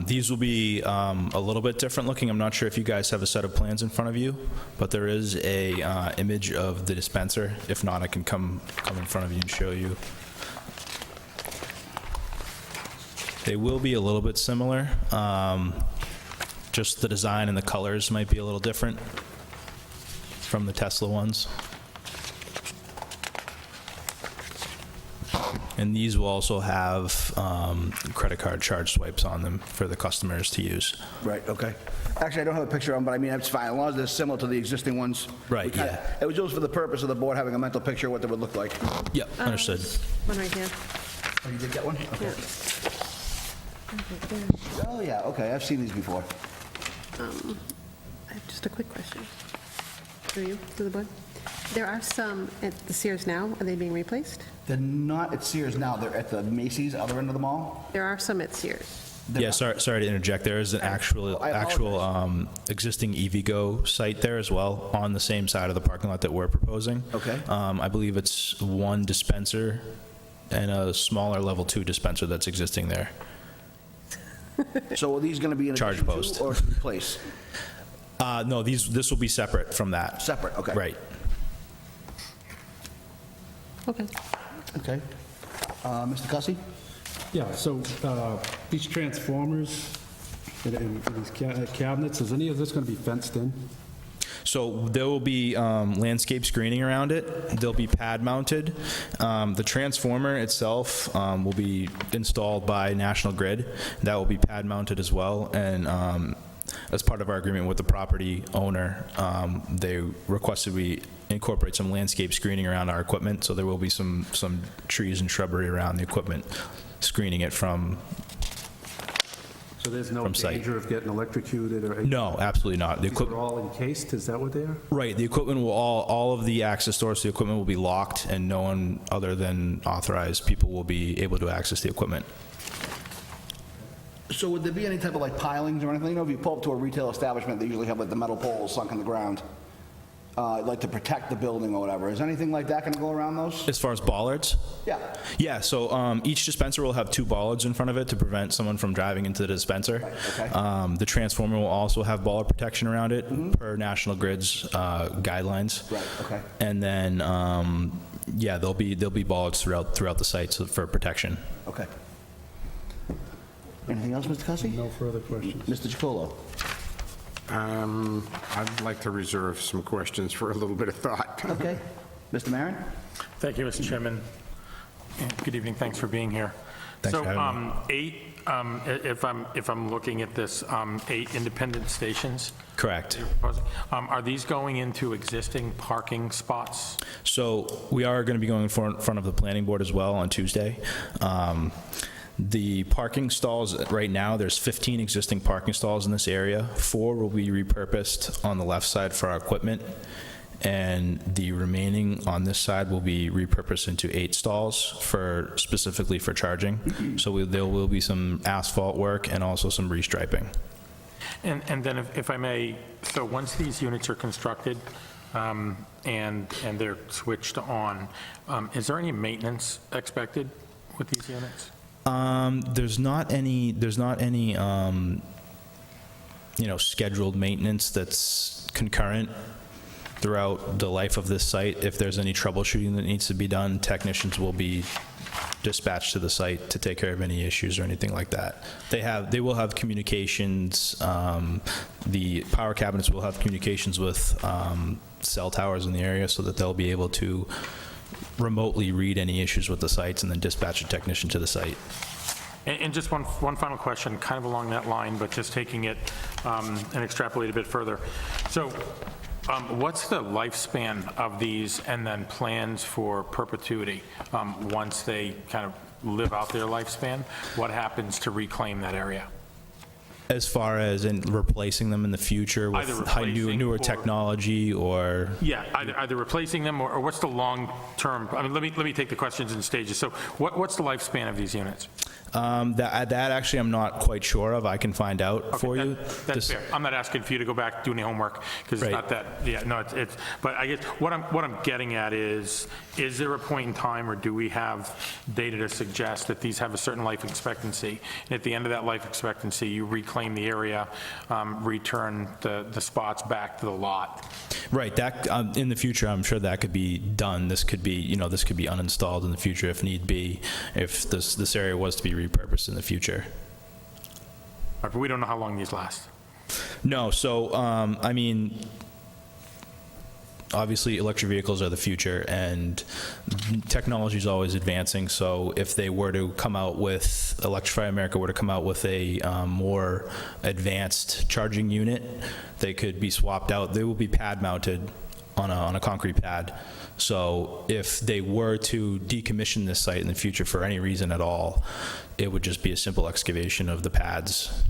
These will be a little bit different looking. I'm not sure if you guys have a set of plans in front of you, but there is a image of the dispenser. If not, I can come in front of you and show you. They will be a little bit similar. Just the design and the colors might be a little different from the Tesla ones. And these will also have credit card charge swipes on them for the customers to use. Right, okay. Actually, I don't have a picture of them, but I mean, that's fine, as long as they're similar to the existing ones. Right, We kinda- yeah. It was just for the purpose of the board having a mental picture of what they would look like. Yep, understood. One right here. Oh, you did get one? Okay. Yeah. Oh, yeah, okay, I've seen these before. I have just a quick question. For you, to the board. There are some at the Sears now. Are they being replaced? They're not at Sears now, they're at the Macy's, other end of the mall. There are some at Sears. Yeah, sorry to interject. There is an actual existing EVgo site there as well, on the same side of the parking lot that we're proposing. Okay. I believe it's one dispenser and a smaller level 2 dispenser that's existing there. So are these going to be in Charge addition to post. or to replace? No, this will be separate from that. Separate, okay. Right. Okay. Okay. Mr. Cussy? Yeah, so these transformers and these cabinets, is any of this going to be fenced in? So there will be landscape screening around it. They'll be pad mounted. The transformer itself will be installed by National Grid. That will be pad mounted as well. And as part of our agreement with the property owner, they requested we incorporate some landscape screening around our equipment. So there will be some trees and shrubbery around the equipment, screening it from. So there's no From site. danger of getting electrocuted or anything? No, absolutely not. The These are equipment. all encased, is that what they are? Right, the equipment will all of the access doors to the equipment will be locked, and no one other than authorized people will be able to access the equipment. So would there be any type of like pilings or anything? You know, if you pull up to a retail establishment, they usually have like the metal poles sunk in the ground, like to protect the building or whatever. Is anything like that going to go around those? As far as bollards? Yeah. Yeah, so each dispenser will have 2 bollards in front of it to prevent someone from driving into the dispenser. Right, okay. The transformer will also have bollard protection around it per National Grid's guidelines. Right, okay. And then, yeah, there'll be bollards throughout the site for protection. Okay. Anything else, Mr. Cussy? No further questions. Mr. Chacolo? I'd like to reserve some questions for a little bit of thought. Okay. Mr. Maron? Thank you, Mr. Chairman. And good evening, thanks for being here. Thanks for having me. If I'm looking at this, 8 independent stations? Correct. you're proposing, are these going into existing parking spots? So we are going to be going in front of the planning board as well on Tuesday. The parking stalls, right now, there's 15 existing parking stalls in this area. 4 will be repurposed on the left side for our equipment, and the remaining on this side will be repurposed into 8 stalls specifically for charging. So there will be some asphalt work and also some restriping. And then if I may, so once these units are constructed and they're switched on, is there any maintenance expected with these units? There's not any scheduled maintenance that's concurrent throughout the life of this site. If there's any troubleshooting that needs to be done, technicians will be dispatched to the site to take care of any issues or anything like that. They will have communications, the power cabinets will have communications with cell towers in the area so that they'll be able to remotely read any issues with the sites and then dispatch a technician to the site. And just one final question, kind of along that line, but just taking it and extrapolate a bit further. So what's the lifespan of these and then plans for perpetuity once they kind of live out their lifespan? What happens to reclaim that area? As far as in replacing them in the future with newer technology or? Yeah, either replacing them or what's the long-term, I mean, let me take the questions in stages. So what's the lifespan of these units? That actually I'm not quite sure of. I can find out for you. That's fair. I'm not asking for you to go back, do any homework, because it's not that, yeah, no, it's, but I guess what I'm getting at is there a point in time, or do we have data to suggest that these have a certain life expectancy? And at the end of that life expectancy, you reclaim the area, return the spots back to the lot? Right, that, in the future, I'm sure that could be done. This could be, this could be uninstalled in the future if need be, if this area was to be repurposed in the future. But we don't know how long these last. No, so, I mean, obviously, electric vehicles are the future, and technology is always advancing, so if they were to come out with, Electrify America were to come out with a more advanced charging unit, they could be swapped out. They will be pad mounted on a concrete pad. So if they were to decommission this site in the future for any reason at all, it would just be a simple excavation of the pads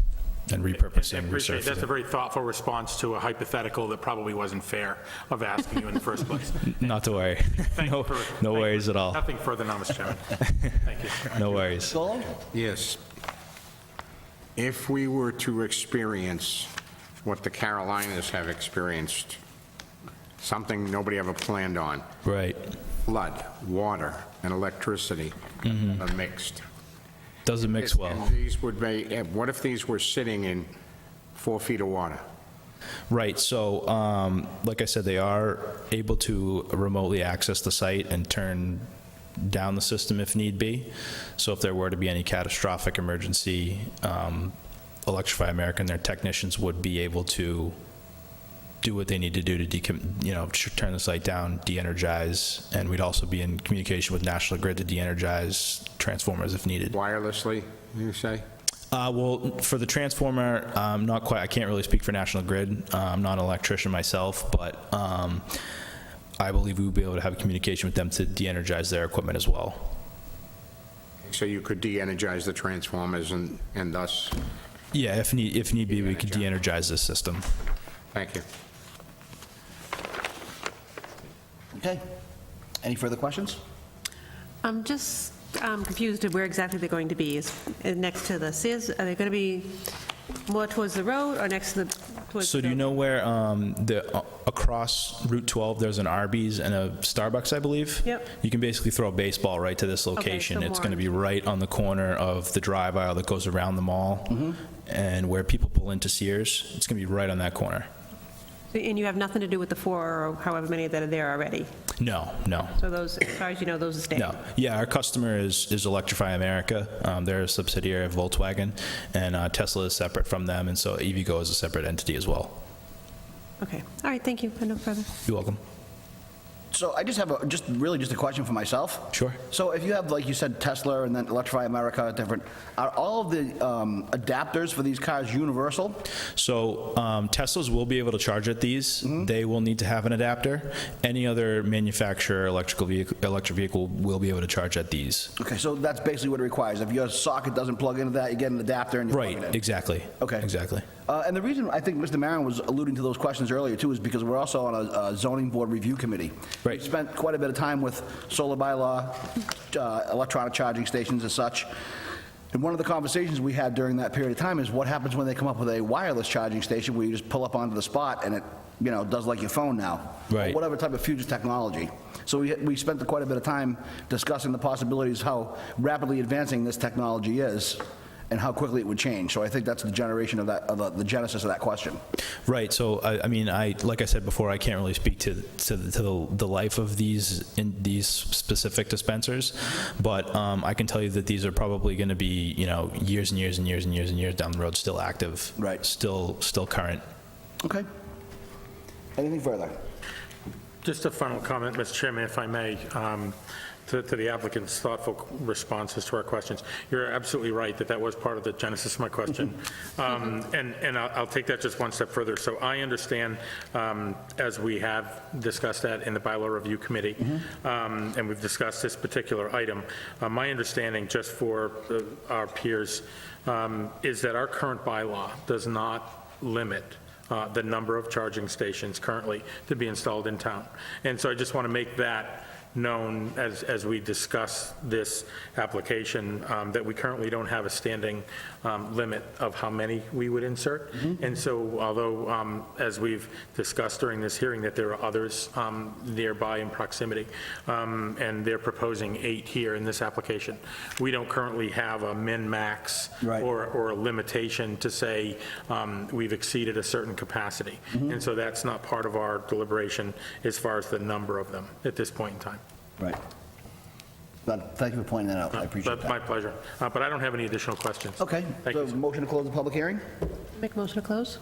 and repurposing. I appreciate that's a very thoughtful response to a hypothetical that probably wasn't fair of asking you in the first place. Not to worry. No worries at all. Nothing further now, Mr. Chairman. Thank you. No worries. Yes. If we were to experience what the Carolinas have experienced, something nobody ever planned on. Right. Flood, water, and electricity are mixed. Doesn't mix well. And these would be, what if these were sitting in 4 feet of water? Right, so like I said, they are able to remotely access the site and turn down the system if need be. So if there were to be any catastrophic emergency, Electrify America and their technicians would be able to do what they need to do to turn the site down, de-energize, and we'd also be in communication with National Grid to de-energize transformers if needed. Wirelessly, you say? Well, for the transformer, not quite. I can't really speak for National Grid. I'm not an electrician myself, but I believe we would be able to have communication with them to de-energize their equipment as well. So you could de-energize the transformers and thus? Yeah, if need be, we could de-energize this system. Thank you. Okay. Any further questions? I'm just confused of where exactly they're going to be. Is it next to the Sears? Are they going to be more towards the road or next to the? So do you know where across Route 12 there's an Arby's and a Starbucks, I believe? Yep. You can basically throw a baseball right to this location. Okay, so it's more going to be right on the corner of the drive aisle that goes around the mall, and where people pull into Sears. It's going to be right on that corner. And you have nothing to do with the 4 or however many that are there already? No. So those, as far as you know, those are staying? No. Yeah, our customer is Electrify America. They're a subsidiary of Volkswagen, and Tesla is separate from them, and so EVgo is a separate entity as well. Okay, all right, thank you. No further. You're welcome. So I just have just a question for myself. Sure. So if you have, like you said, Tesla and then Electrify America, are all of the adapters for these cars universal? So Teslas will be able to charge at these. They will need to have an adapter. Any other manufacturer electric vehicle will be able to charge at these. Okay, so that's basically what it requires. If your socket doesn't plug into that, you get an adapter and you plug it in. Right, exactly. Okay. Exactly. And the reason I think Mr. Maron was alluding to those questions earlier, too, is because we're also on a zoning board review committee. Right. We spent quite a bit of time with solar bylaw, electronic charging stations and such. And one of the conversations we had during that period of time is what happens when they come up with a wireless charging station where you just pull up onto the spot and it, does like your phone now. Right. Or whatever type of future technology. So we spent quite a bit of time discussing the possibilities, how rapidly advancing this technology is, and how quickly it would change. So I think that's the generation of that, the genesis of that question. Right. So I mean, like I said before, I can't really speak to the life of these specific dispensers, but I can tell you that these are probably going to be years and years and years and years and years down the road, still active. Right. Still current. Okay. Anything further? Just a final comment, Mr. Chairman, if I may, to the applicant's thoughtful responses to our questions. You're absolutely right that was part of the genesis of my question. And I'll take that just one step further. So I understand, as we have discussed that in the bylaw review committee, and we've discussed this particular item, my understanding, just for our peers, is that our current bylaw does not limit the number of charging stations currently to be installed in town. And so I just want to make that known as we discuss this application, that we currently don't have a standing limit of how many we would insert. And so although, as we've discussed during this hearing, that there are others nearby in proximity, and they're proposing 8 here in this application, we don't currently have a min-max Right. or a limitation to say we've exceeded a certain capacity. And so that's not part of our deliberation as far as the number of them at this point in time. Right. But thank you for pointing that out. I appreciate That's that. my pleasure. But I don't have any additional questions. Okay. Thank So you. motion to close the public hearing? Make a motion to close?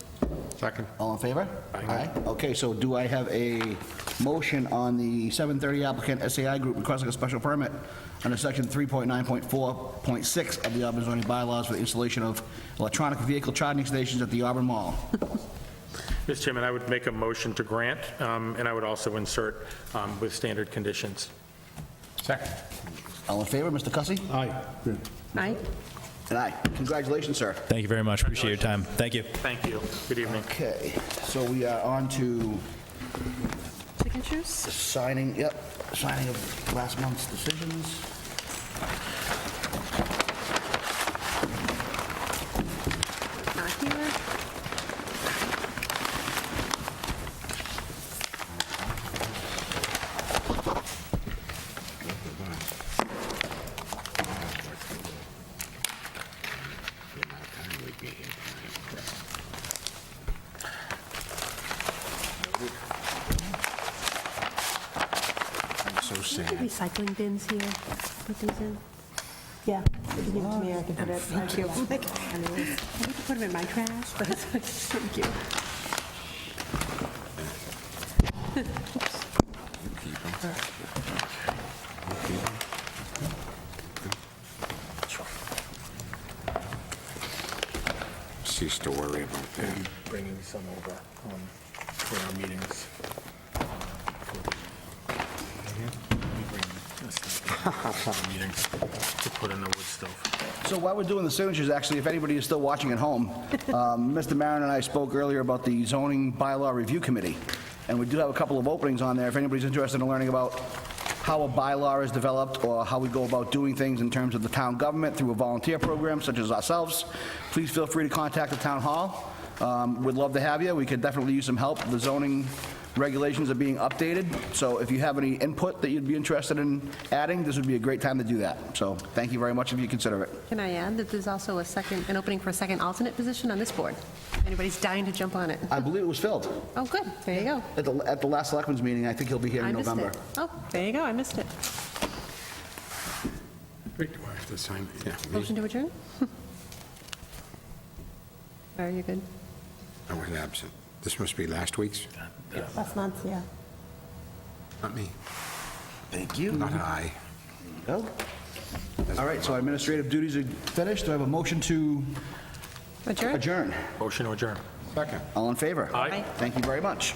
Second. All in favor? Aye. Okay, so do I have a motion on the 730 applicant SAI Group requesting a special permit under section 3.9.4.6 of the Auburn zoning bylaws for the installation of electronic vehicle charging stations at the Auburn Mall? Mr. Chairman, I would make a motion to grant, and I would also insert with standard conditions. Second. All in favor, Mr. Cussy? Aye. Aye. And aye. Congratulations, sir. Thank you very much. Appreciate your time. Thank you. Thank you. Good evening. Okay, so we are on to Signatures? signing of last month's decisions. Not here. I'm so sad. Recycling bins here. Put these in. Yeah. If you give it to me, I can put it. Thank you. Anyways, I need to put them in my trash, but it's thank you. Cease to worry about that. Bringing some over for our meetings. Meetings to put in the wood stove. So while we're doing the signatures, actually, if anybody is still watching at home, Mr. Maron and I spoke earlier about the zoning bylaw review committee, and we do have a couple of openings on there if anybody's interested in learning about how a bylaw is developed or how we go about doing things in terms of the town government through a volunteer program such as ourselves. Please feel free to contact the town hall. We'd love to have you. We could definitely use some help. The zoning regulations are being updated, so if you have any input that you'd be interested in adding, this would be a great time to do that. So thank you very much if you consider it. Can I add that there's also an opening for a second alternate position on this board? Anybody's dying to jump on it? I believe it was filled Oh, good. There you go. at the last selectmen's meeting. I think he'll be here I in missed November. it. Oh, there you go. I missed it. Wait, do I have to sign? Yeah, me. Motion to adjourn? Are you good? I was absent. This must be last week's, Last month, yeah. not me, Thank you. not I. Go. All right, so administrative duties are finished. Do I have a motion to Adjourn? adjourn? Motion to adjourn. Second. All in favor? Aye. Thank you very much.